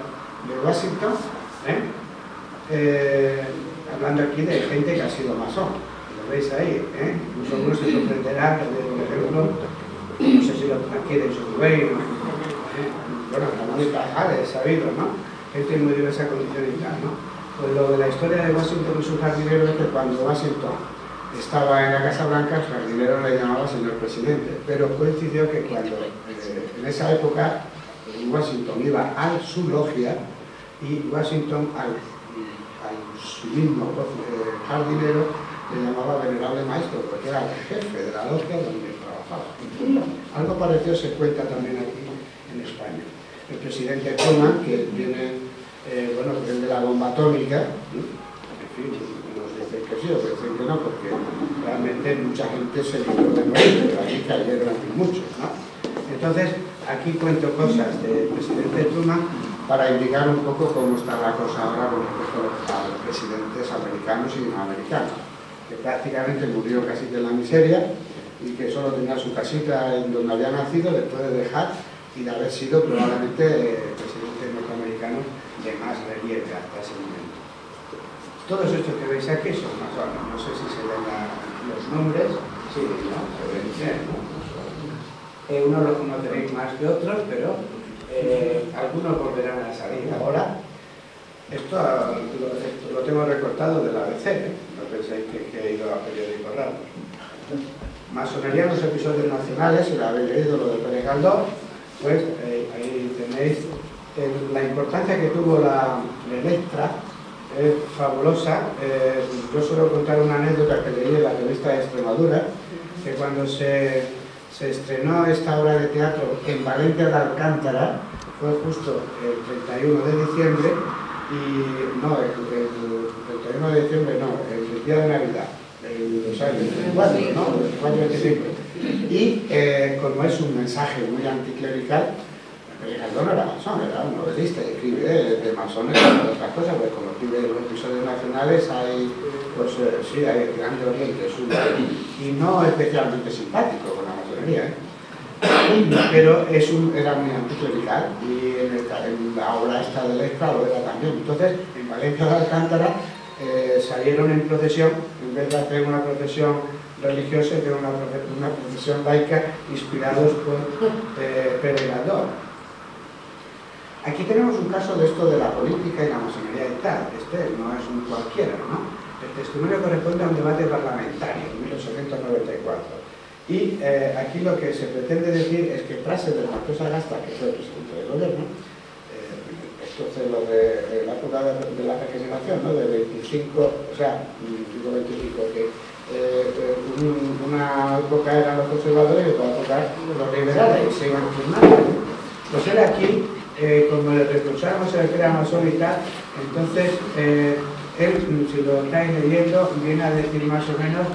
de Washington? Hablando aquí de gente que ha sido masón. Lo veis ahí, incluso algunos se sorprenderán, por ejemplo, no sé si lo aquí de Survey, bueno, la Mónica Jade, sabido, ¿no? Gente en muy diversa condición y tal, ¿no? Pues lo de la historia de Washington y su jardinero es que cuando Washington estaba en la Casa Blanca, el jardinero le llamaba señor presidente, pero coincidió que cuando en esa época Washington iba a su logia y Washington al su mismo jardinero le llamaba venerable maestro, porque era el jefe de la logia donde trabajaba. Algo parecido se cuenta también aquí en España. El presidente Truman, que viene, bueno, que es de la bomba atómica, en fin, unos dicen que sí, otros dicen que no, porque realmente mucha gente se libró de morir, pero aquí cayeron muchos, ¿no? Entonces, aquí cuento cosas del presidente Truman para indicar un poco cómo está la cosa ahora con respecto a los presidentes americanos y no americanos, que prácticamente murió casi de la miseria y que solo tenía su casita en donde había nacido después de dejar y de haber sido probablemente presidente norteamericano de más relieve hasta ese momento. Todos estos que veis aquí son masones, no sé si se ven los nombres, sí, ¿no? Se ven bien, ¿no? Uno tenéis más que otros, pero algunos volverán a salir ahora. Esto lo tengo recortado de la ABC, no penséis que he ido a periódicos raros. Masonería en los episodios nacionales, si lo habéis leído, lo de Pérez Galdós, pues ahí tenéis la importancia que tuvo la Electra, es fabulosa. Yo suelo contar una anécdota que leí en la revista de Extremadura, que cuando se estrenó esta obra de teatro en Valencia de Alcántara, fue justo el 31 de diciembre, y no, el 31 de diciembre no, el día de Navidad, el 24, ¿no? El 4-25. Y como es un mensaje muy anticlerical, Galdós no era masón, era un novelista y escribe de masones y otras cosas, pues como escribe los episodios nacionales hay, pues sí, hay el Grande Oriente Sur, y no especialmente simpático con la masonería, pero era muy anticlerical y en la obra esta de Electra lo era también. Entonces, en Valencia de Alcántara salieron en procesión, en vez de hacer una procesión religiosa, hicieron una procesión laica inspirados por Pere Galdós. Aquí tenemos un caso de esto de la política y la masonería y tal. Este no es un cualquiera, ¿no? El testimonio corresponde a un debate parlamentario en 1894. Y aquí lo que se pretende decir es que Praxedes del Marqués Sagasta, que fue el presidente del gobierno, entonces lo de la época de la regeneración, ¿no? De 25, o sea, digo 25, que una época eran los conservadores y otra época los liberales, y se iban turnando. Pues él aquí, como le reprocharon ser que era masón y tal, entonces él, si lo estáis leyendo, viene a decir más o menos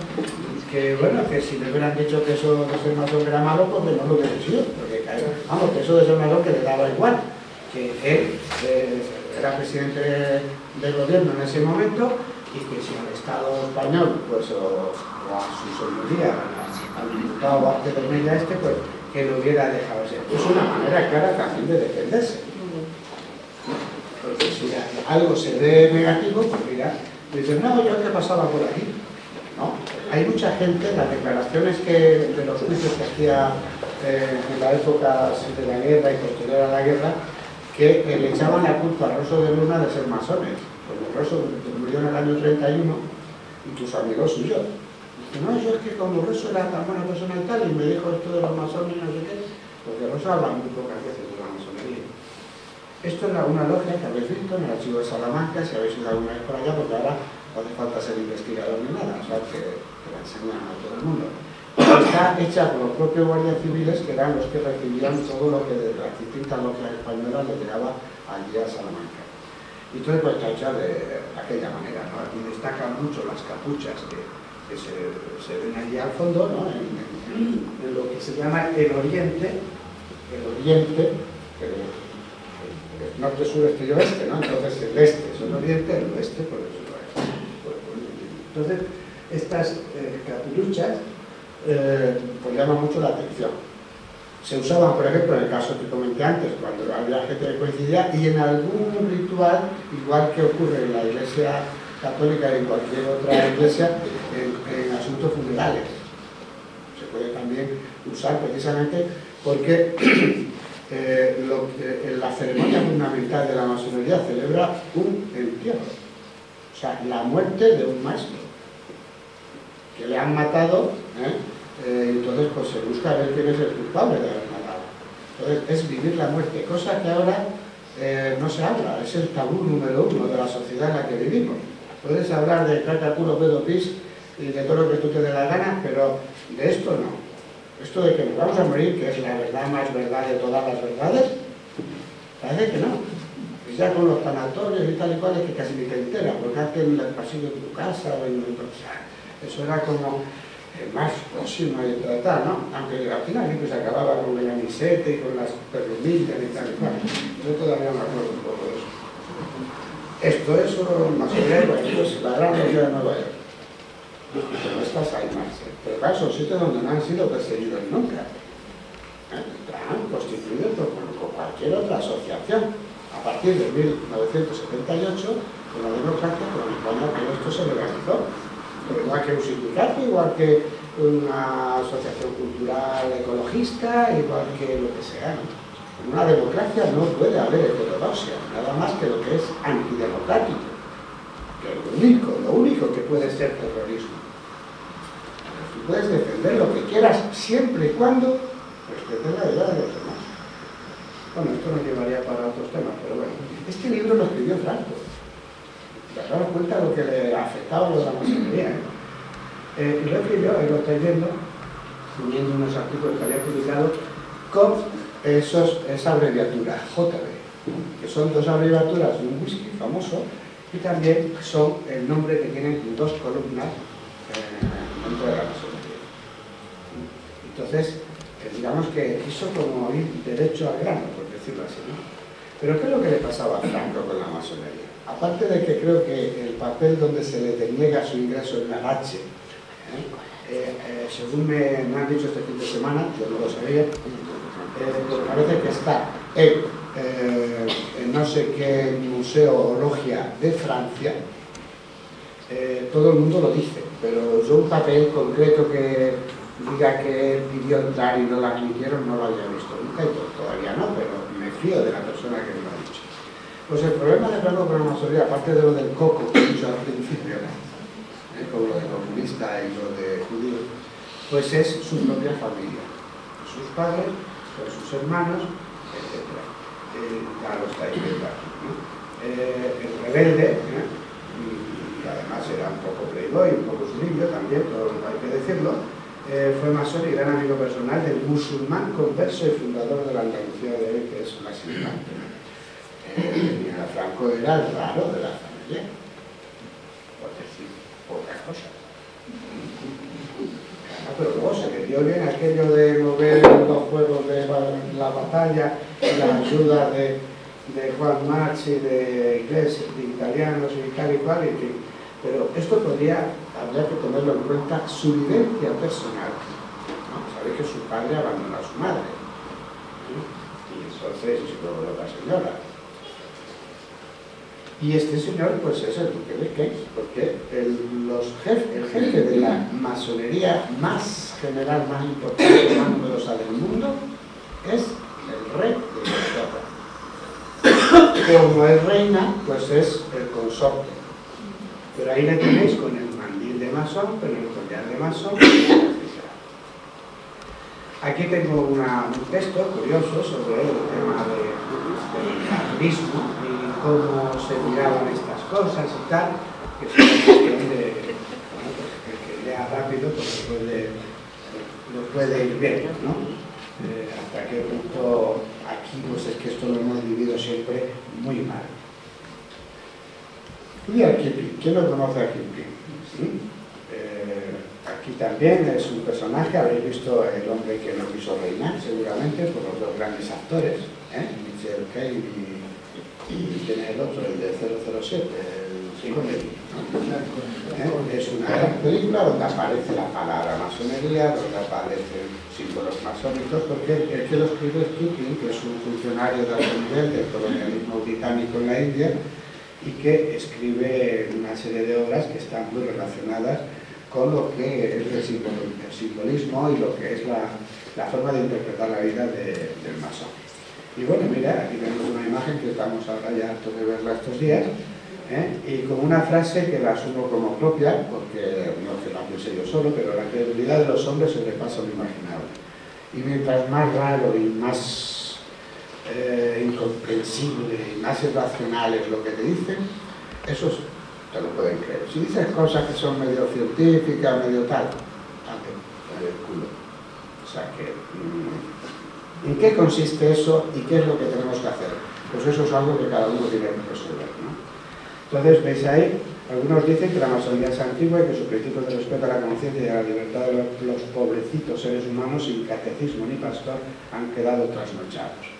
que, bueno, que si le hubieran dicho que eso de ser masón era malo, pues que no lo hubiera sido, porque vamos, que eso de ser masón que le daba igual, que él era presidente del gobierno en ese momento y que si al Estado español, pues, o a su señoría, al diputado Vázquez de Mella pues, que lo hubiera dejado ser. Es una manera clara también de defenderse. Porque si algo se ve negativo, pues mira, dicen, no, yo que pasaba por aquí. ¿No? Hay mucha gente, las declaraciones de los juicios que hacía en la época de la guerra y posterior a la guerra, que le echaban la culpa a Rosso de Luna de ser masones. Porque Rosso murió en el año 31, incluso amigos suyos. Dice, no, yo es que como Rosso era tan buena persona y tal, y me dijo esto de los masones, no sé qué, porque Rosso habla muy pocas veces de la masonería. Esto es una logia que habéis visto en el archivo de Salamanca, si habéis ido alguna vez por allá, porque ahora no hace falta ser investigador ni nada, o sea, que la enseñan a todo el mundo. Está hecha por los propios guardias civiles, que eran los que recibían todo lo que de las distintas logias españolas le llegaba allí a Salamanca. Y entonces pues está hecha de aquella manera, ¿no? Aquí destacan mucho las capuchas que se ven allí al fondo, ¿no? En lo que se llama el oriente, que el norte, sur, este y oeste, ¿no? Entonces el este es el oriente, el oeste por el suroeste. Entonces, estas capuchas pues llaman mucho la atención. Se usaban, por ejemplo, en el caso que comenté antes, cuando había gente que coincidía, y en algún ritual, igual que ocurre en la Iglesia Católica y en cualquier otra iglesia, en asuntos funerales. Se puede también usar precisamente porque la ceremonia fundamental de la masonería celebra un entierro, o sea, la muerte de un maestro que le han matado, entonces pues se busca ver quién es el culpable de haber matado. Entonces es vivir la muerte, cosa que ahora no se habla, es el tabú número 1 de la sociedad en la que vivimos. Puedes hablar de caca, culo, pedo, pis y de todo lo que tú te dé la gana, pero de esto no. Esto de que nos vamos a morir, que es la verdad más verdad de todas las verdades, parece que no. Y ya con los tanatorios y tal y cual es que casi ni te enteras, porque antes en el pasillo de tu casa o en el... Eso era como más próximo de tratar, ¿no? Aunque al final siempre se acababa con el anisete y con las perrumillas y tal y cual. Yo todavía me acuerdo un poco de eso. Esto es más o menos, es la gran región de Nueva York. Pero estas hay más. Pero claro, son sitios donde no han sido perseguidos nunca. Han constituido con cualquier otra asociación. A partir de 1978, con la democracia, con España, que esto se legalizó. Igual que un sindicato, igual que una asociación cultural ecologista, igual que lo que sea, ¿no? En una democracia no puede haber heterodoxia, nada más que lo que es antidemocrático, que lo único que puede ser terrorismo. Tú puedes defender lo que quieras siempre y cuando respetes la vida de los demás. Bueno, esto nos llevaría para otros temas, pero bueno. Este libro lo escribió Franco. Para daros cuenta de lo que le afectaba a lo de la masonería. Y lo escribió, ahí lo estáis viendo, uniendo unos artículos que había publicado con esa abreviatura, JB, que son dos abreviaturas de un whisky famoso y también son el nombre que tienen dos columnas dentro de la masonería. Entonces, digamos que quiso como ir derecho al grano, por decirlo así, ¿no? Pero ¿qué es lo que le pasaba a Franco con la masonería? Aparte de que creo que el papel donde se le deniega su ingreso en la H, según me han dicho este fin de semana, yo no lo sabía, parece que está en no sé qué museo o logia de Francia. Todo el mundo lo dice, pero yo un papel concreto que diga que él pidió entrar y no la admitieron no lo había visto nunca, y todavía no, pero me fío de la persona que me lo ha dicho. Pues el problema de Franco con la masonería, aparte de lo del coco que he dicho al principio, como lo de comunista y lo de judío, pues es su propia familia, sus padres, pues sus hermanos, etc. Ya lo estáis viendo aquí, ¿no? El rebelde, y además era un poco playboy, un poco surillo también, todo hay que decirlo, fue masón y gran amigo personal del musulmán converso y fundador de la Andalucía de hoy, que es Máximo Manto. Franco era el raro de la familia, por decir poca cosa. Pero luego se le dio bien aquello de mover los juegos de la batalla, la ayuda de Juan March y de Iglesias, de italianos y tal y cual, en fin. Pero esto habría que tenerlo en cuenta, su vivencia personal. ¿No? Sabéis que su padre abandonó a su madre. Y entonces, luego la señora. Y este señor, pues es el duque de Keynes, porque el jefe de la masonería más general, más importante, más numerosa del mundo, es el rey de Inglaterra. Como es reina, pues es el consorte. Pero ahí le tenéis con el mandil de masón, con el collar de masón, etc. Aquí tengo un texto curioso sobre el tema del carlismo y cómo se miraban estas cosas y tal, que es una cuestión de, bueno, pues, que lea rápido porque lo puede ir viendo, ¿no? Hasta qué punto aquí, pues es que esto lo hemos vivido siempre muy mal. Rudyard Kipling, ¿quién lo conoce a Kipling? ¿Sí? Aquí también es un personaje, habéis visto El hombre que no quiso reinar, seguramente, por los dos grandes actores, Michael Caine y tiene el otro, el de 007, el Connery. Es una gran película donde aparece la palabra masonería, donde aparecen símbolos masónicos, porque el que lo escribe es Kipling, que es un funcionario de alto nivel del colonialismo británico en la India, y que escribe una serie de obras que están muy relacionadas con lo que es el simbolismo y lo que es la forma de interpretar la vida del masón. Y bueno, mira, aquí tenemos una imagen que estamos ahora ya hartos de verla estos días, y con una frase que la asumo como propia, porque no que la piense yo solo, pero la credibilidad de los hombres sobrepasa lo imaginable. Y mientras más raro y más incomprensible y más irracional es lo que te dicen, esos te lo pueden creer. Si dices cosas que son medio científicas, medio tal, dale el culo. O sea que, ¿en qué consiste eso y qué es lo que tenemos que hacer? Pues eso es algo que cada uno tiene que resolver, ¿no? Entonces, veis ahí, algunos dicen que la masonería es antigua y que sus principios de respeto a la conciencia y a la libertad de los pobrecitos seres humanos sin catecismo ni pastor han quedado trasnochados.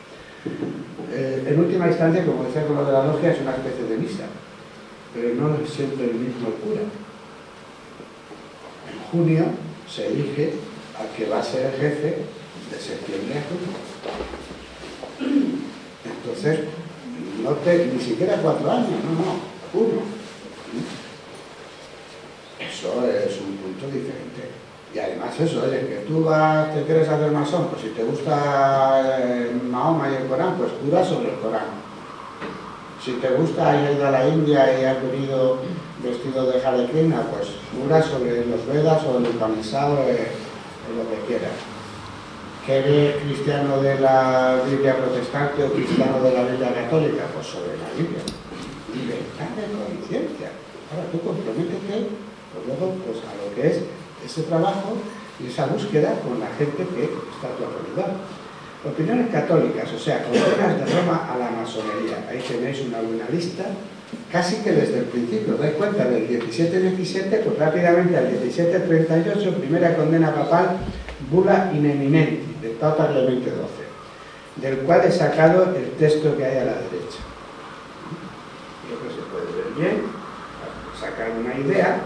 En última instancia, como decía con lo de la logia, es una especie de misa, pero no es siempre el mismo cura. En junio se elige al que va a ser el jefe de septiembre a junio. Entonces, ni siquiera 4 años, no, 1. Eso es un punto diferente. Y además eso, oye, que tú te quieres hacer masón, pues si te gusta Mahoma y el Corán, pues cura sobre el Corán. Si te gusta ir a la India y has venido vestido de Hare Krishna, pues cura sobre los Vedas o el Upanishad o lo que quieras. ¿Qué eres cristiano de la Biblia protestante o cristiano de la Biblia católica? Pues sobre la Biblia. Libertad de conciencia. Ahora tú comprométete, pues luego, pues a lo que es ese trabajo y esa búsqueda con la gente que está a tu alrededor. Opiniones católicas, o sea, condenas de Roma a la masonería. Ahí tenéis una buena lista, casi que desde el principio. ¿Os dais cuenta? Del 17-17, pues rápidamente al 17-38, primera condena papal, Bula in eminenti, del Papa Clemente XII, del cual he sacado el texto que hay a la derecha. Creo que se puede ver bien, para sacar una idea.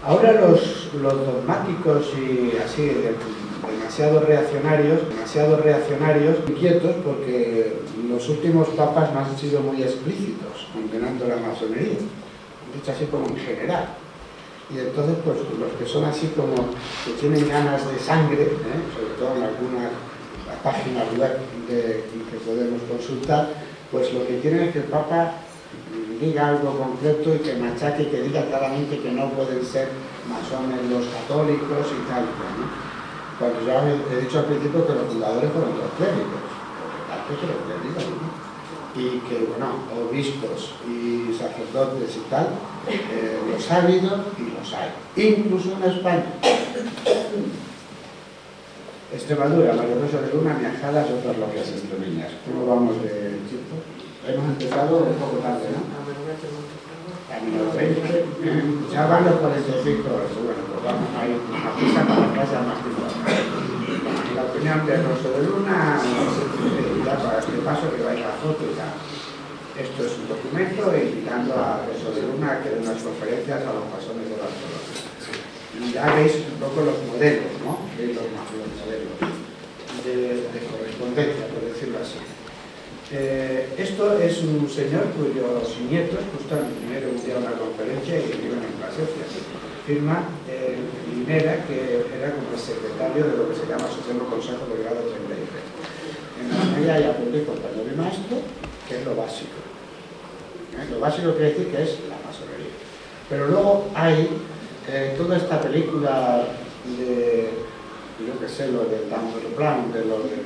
Ahora los dogmáticos y así de demasiado reaccionarios, inquietos, porque los últimos papas no han sido muy explícitos condenando la masonería, dicho así como en general. Y entonces, pues los que son así como que tienen ganas de sangre, sobre todo en algunas páginas web que podemos consultar, pues lo que quieren es que el Papa diga algo concreto y que machaque, que diga claramente que no pueden ser masones los católicos y tal, ¿no? Cuando ya he dicho al principio que los fundadores fueron los clérigos, porque tanto que los clérigos, ¿no? Y que, bueno, obispos y sacerdotes y tal, los ha habido y los hay, incluso en España. Extremadura, María Rosa de Luna, Miajadas y otras logias extremeñas. ¿Cómo vamos de tiempo? Hemos empezado un poco tarde, ¿no? A menos 20. Ya van los 45 horas. Bueno, pues vamos a ir a prisa para que haya más tiempo. La opinión de Rosa de Luna, ya para este paso que va a ir a foto y tal. Esto es un documento invitando a Rosa de Luna a que dé unas conferencias a los masones de Barcelona. Y ya veis un poco los modelos, ¿no? Veis los modelos de correspondencia, por decirlo así. Esto es un señor cuyos nietos justo primero dieron una conferencia y viven en Plasencia. Firma Linera, que era como el secretario de lo que se llama Supremo Consejo del Grado 33. En la media hay apunte compañero y maestro, que es lo básico. Lo básico quiere decir que es la masonería. Pero luego hay toda esta película de, yo qué sé, lo de Dan Brown, de lo del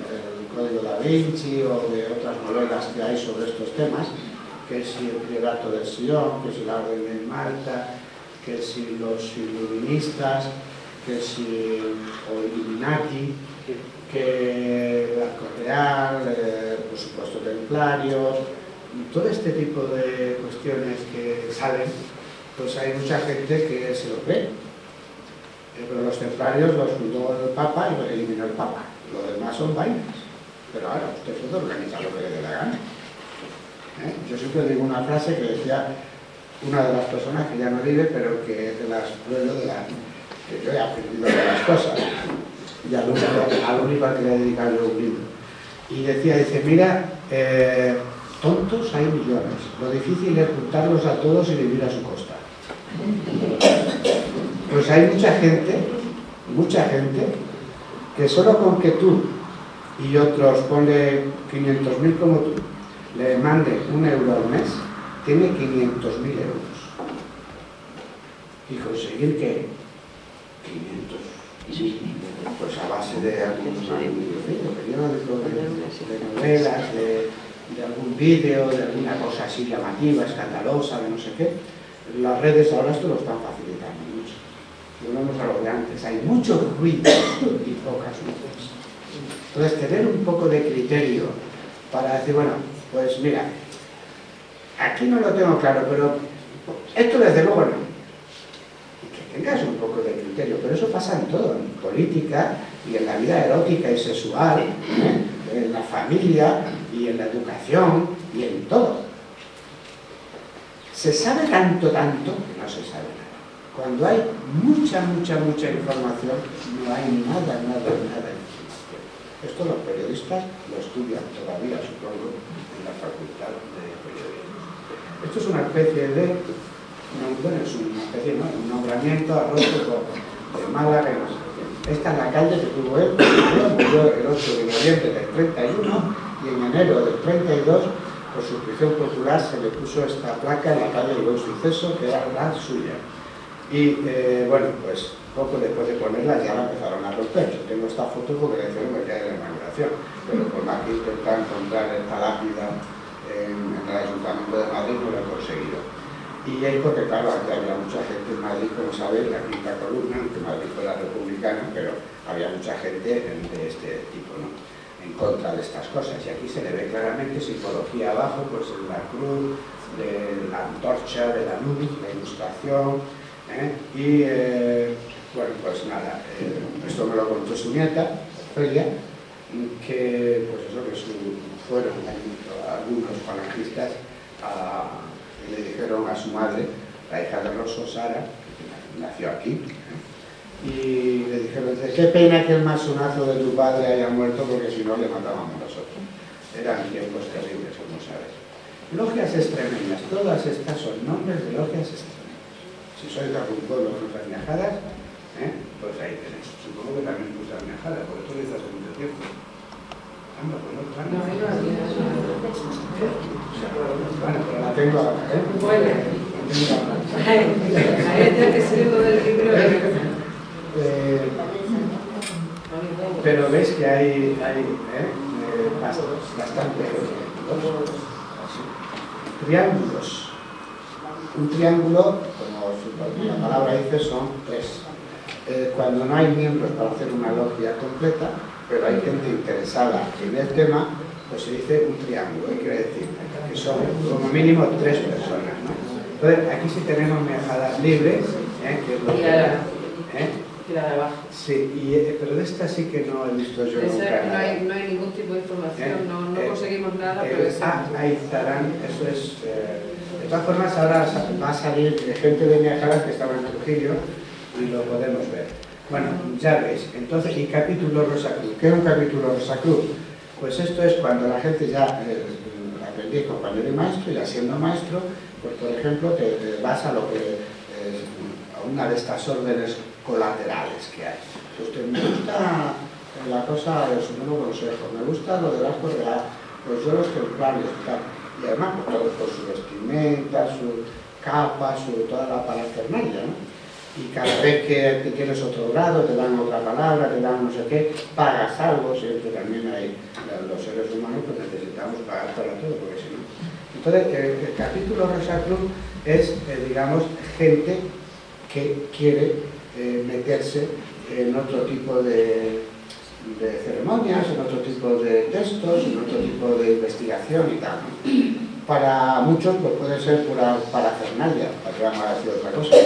Código da Vinci o de otras novelas que hay sobre estos temas, que si el Priorato de Sion, que si la Orden de Malta, que si los iluministas, que si o Illuminati, que la Correal, por supuesto templarios, todo este tipo de cuestiones que salen, pues hay mucha gente que se lo cree. Pero los templarios los fundó el Papa y los eliminó el Papa. Lo demás son vainas. Pero ahora usted puede organizar lo que le dé la gana. Yo siempre digo una frase que decía una de las personas que ya no vive, pero que es de las pruebas que yo he aprendido de las cosas. Y al único al que le he dedicado yo un libro. Y decía, mira, tontos hay millones. Lo difícil es juntarlos a todos y vivir a su costa. Pues hay mucha gente, que solo con que tú y otros, ponle 500.000 como tú, le mande 1 euro al mes, tiene 500.000 euros. ¿Y conseguir qué? 500. Pues a base de algún periódico, de novelas, de algún vídeo, de alguna cosa así llamativa, escandalosa, de no sé qué. Las redes ahora esto lo están facilitando mucho. Volvemos a lo de antes, hay mucho ruido y pocas luces. Entonces, tener un poco de criterio para decir, bueno, pues mira, aquí no lo tengo claro, pero esto desde luego no. Y que tengas un poco de criterio, pero eso pasa en todo, en política y en la vida erótica y sexual, en la familia y en la educación y en todo. Se sabe tanto que no se sabe nada. Cuando hay mucha información, no hay nada de información. Esto los periodistas lo estudian todavía, supongo, en la Facultad de Periodismo. Esto es una especie de, un nombramiento a Rosso de Málaga y no sé qué. Esta es la calle que tuvo él, murió el 8 de noviembre del 31 y en enero del 32, por suscripción popular, se le puso esta placa en la calle del Buen Suceso, que era la suya. Y bueno, pues poco después de ponerla ya la empezaron a romper. Yo tengo esta foto porque le hicieron que cae de la inauguración, pero por más que intentar encontrar esta lápida en el Ayuntamiento de Madrid no lo he conseguido. Y es porque, claro, aquí había mucha gente en Madrid, como sabéis, la quinta columna, aunque Madrid fuera republicana, pero había mucha gente de este tipo, ¿no?, en contra de estas cosas. Y aquí se le ve claramente simbología abajo, pues en la cruz, de la antorcha, de la luz, la ilustración. Y bueno, pues nada, esto me lo contó su nieta, Ofelia, que pues eso, que fueron algunos falangistas y le dijeron a su madre, la hija de Rosso, Sara, que nació aquí, y le dijeron, qué pena que el masonazo de tu padre haya muerto porque si no le matábamos nosotros. Eran tiempos terribles, como sabes. Logias extremeñas, todas estas son nombres de logias extremeñas. Si sois de algún pueblo de nuestras viajadas, pues ahí tenéis. Supongo que también puse las viajadas, porque tú lo hice hace mucho tiempo. Anda, pues no, claro. Bueno, pero la tengo ahora, ¿eh? Bueno. Ahí está que sirvo del libro. Pero ves que hay bastante triángulos. Un triángulo, como la palabra dice, son tres. Cuando no hay miembros para hacer una logia completa, pero hay gente interesada en el tema, pues se dice un triángulo. ¿Qué quiere decir? Que son como mínimo tres personas, ¿no? Entonces, aquí sí tenemos mejadas libres, que es lo que... Y la de abajo. Sí, pero de esta sí que no he visto yo nunca nada. No hay ningún tipo de información, no conseguimos nada, pero es... Aizarán, eso es... de todas formas, ahora va a salir gente de Miajadas que estaba en Trujillo y lo podemos ver. Bueno, ya veis. Entonces, y capítulo Rosacruz. ¿Qué es un capítulo Rosacruz? Pues esto es cuando la gente ya aprendí compañero y maestro, ya siendo maestro, pues por ejemplo, te vas a lo que es una de estas órdenes colaterales que hay. Pues me gusta la cosa de su nuevo consejo, me gusta lo de las correas, los suelos templarios y tal. Y además, pues, todo por su vestimenta, su capa, toda la parafernalia, ¿no? Y cada vez que tienes otro grado, te dan otra palabra, te dan no sé qué, pagas algo, siempre también hay, los seres humanos pues necesitamos pagar para todo, porque si no. Entonces, el capítulo Rosacruz es, digamos, gente que quiere meterse en otro tipo de ceremonias, en otro tipo de textos, en otro tipo de investigación y tal, ¿no? Para muchos pues puede ser pura parafernalia, para que vamos a decir otra cosa,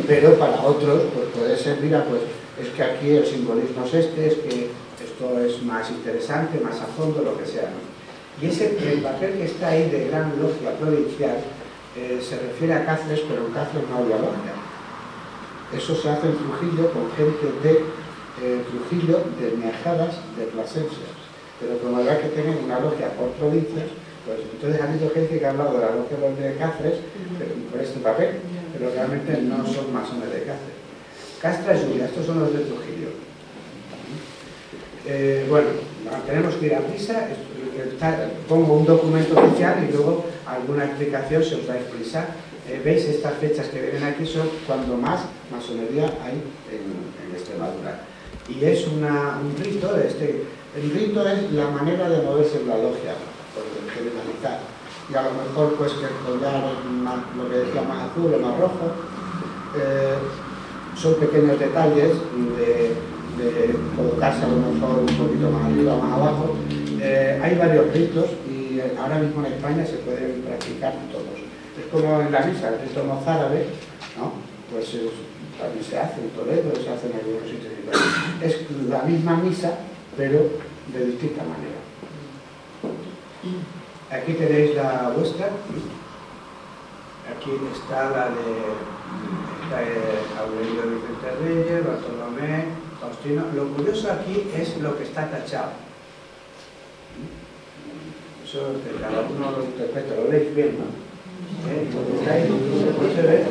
pero para otros pues puede ser, mira, pues es que aquí el simbolismo es este, es que esto es más interesante, más a fondo, lo que sea, ¿no? Y el papel que está ahí de gran logia provincial se refiere a Cáceres, pero en Cáceres no había logia. Eso se hace en Trujillo con gente de Trujillo, de Miajadas, de Plasencia. Pero como habrá que tener una logia por provincias, pues entonces ha habido gente que ha hablado de la logia de Cáceres, pero por este papel, pero realmente no son masones de Cáceres. Castra y Lluvia, estos son los de Trujillo. Bueno, tenemos que ir a prisa, pongo un documento oficial y luego alguna explicación si os dais prisa. Veis, estas fechas que vienen aquí son cuando más masonería hay en Extremadura. Y es un rito, el rito es la manera de moverse en la logia, por generalizar. Y a lo mejor pues que el collar es más, lo que decía, más azul o más rojo. Son pequeños detalles de colocarse a lo mejor un poquito más arriba o más abajo. Hay varios ritos y ahora mismo en España se pueden practicar todos. Es como en la misa, el rito mozárabe, ¿no? Pues también se hace en Toledo, se hace en algunos sitios. Es la misma misa, pero de distinta manera. Aquí tenéis la vuestra. Aquí está la de Aurelio Vicente Reyes, Bartolomé, Faustino. Lo curioso aquí es lo que está tachado. Eso que cada uno lo interpreta, lo leéis bien, ¿no? ¿Se ve?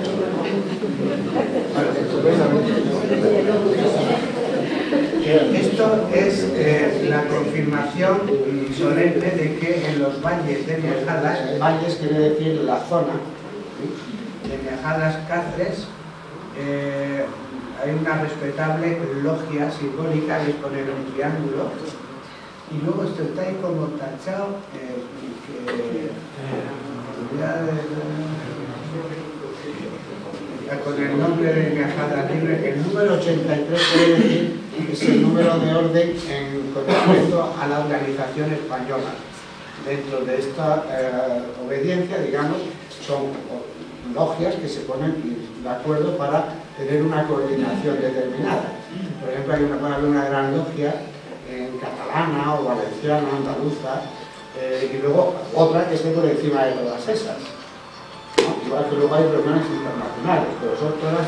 Esto es la confirmación solemne de que en los valles de Miajadas, valles quiere decir la zona de Miajadas, Cáceres, hay una respetable logia simbólica que es poner un triángulo, y luego esto está ahí como tachado con el nombre de Miajadas Libre. El número 83 quiere decir que es el número de orden con respecto a la organización española. Dentro de esta obediencia, digamos, son logias que se ponen de acuerdo para tener una coordinación determinada. Por ejemplo, hay una gran logia catalana o valenciana, andaluza, y luego otra que esté por encima de todas esas, ¿no? Igual que luego hay reuniones internacionales, pero son todas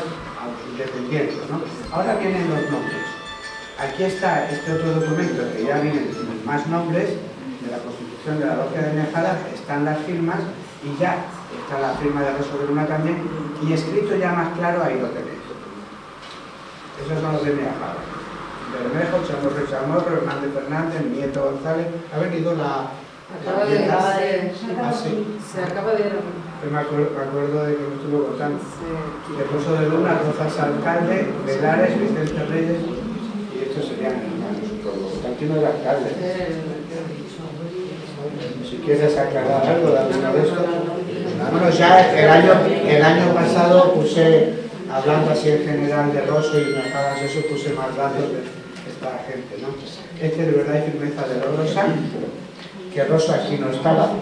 dependiendo, ¿no? Ahora vienen los nombres. Aquí está este otro documento que ya vienen más nombres de la Constitución de la Logia de Nejada, están las firmas y ya está la firma de Rosso de Luna también, y escrito ya más claro, ahí lo tenéis. Esos son los de Nejada. Bermejo, Chamorro Chamorro, Hernández Fernández, Nieto González. Ha venido la... Acaba de... Se acaba de... Me acuerdo de que me estuvo contando. De Rosso de Luna, Rozas Alcalde, Velares, Vicente Reyes, y estos serían hermanos. Constantino el alcalde. Si quieres aclarar algo de alguno de estos. Bueno, ya el año pasado puse, hablando así en general de Rosso y Nejadas, eso puse más datos de esta gente, ¿no? Este de verdad hay firmeza de Rosa, que Rosso aquí no estaba.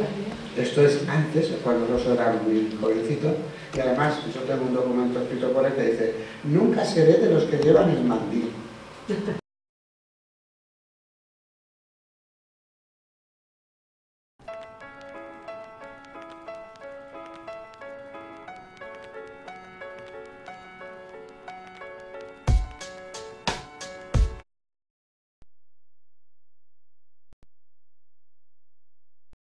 Esto es antes, cuando Rosso era muy jovencito, y además yo tengo un documento escrito por él que dice: nunca seré de los que llevan el mandil.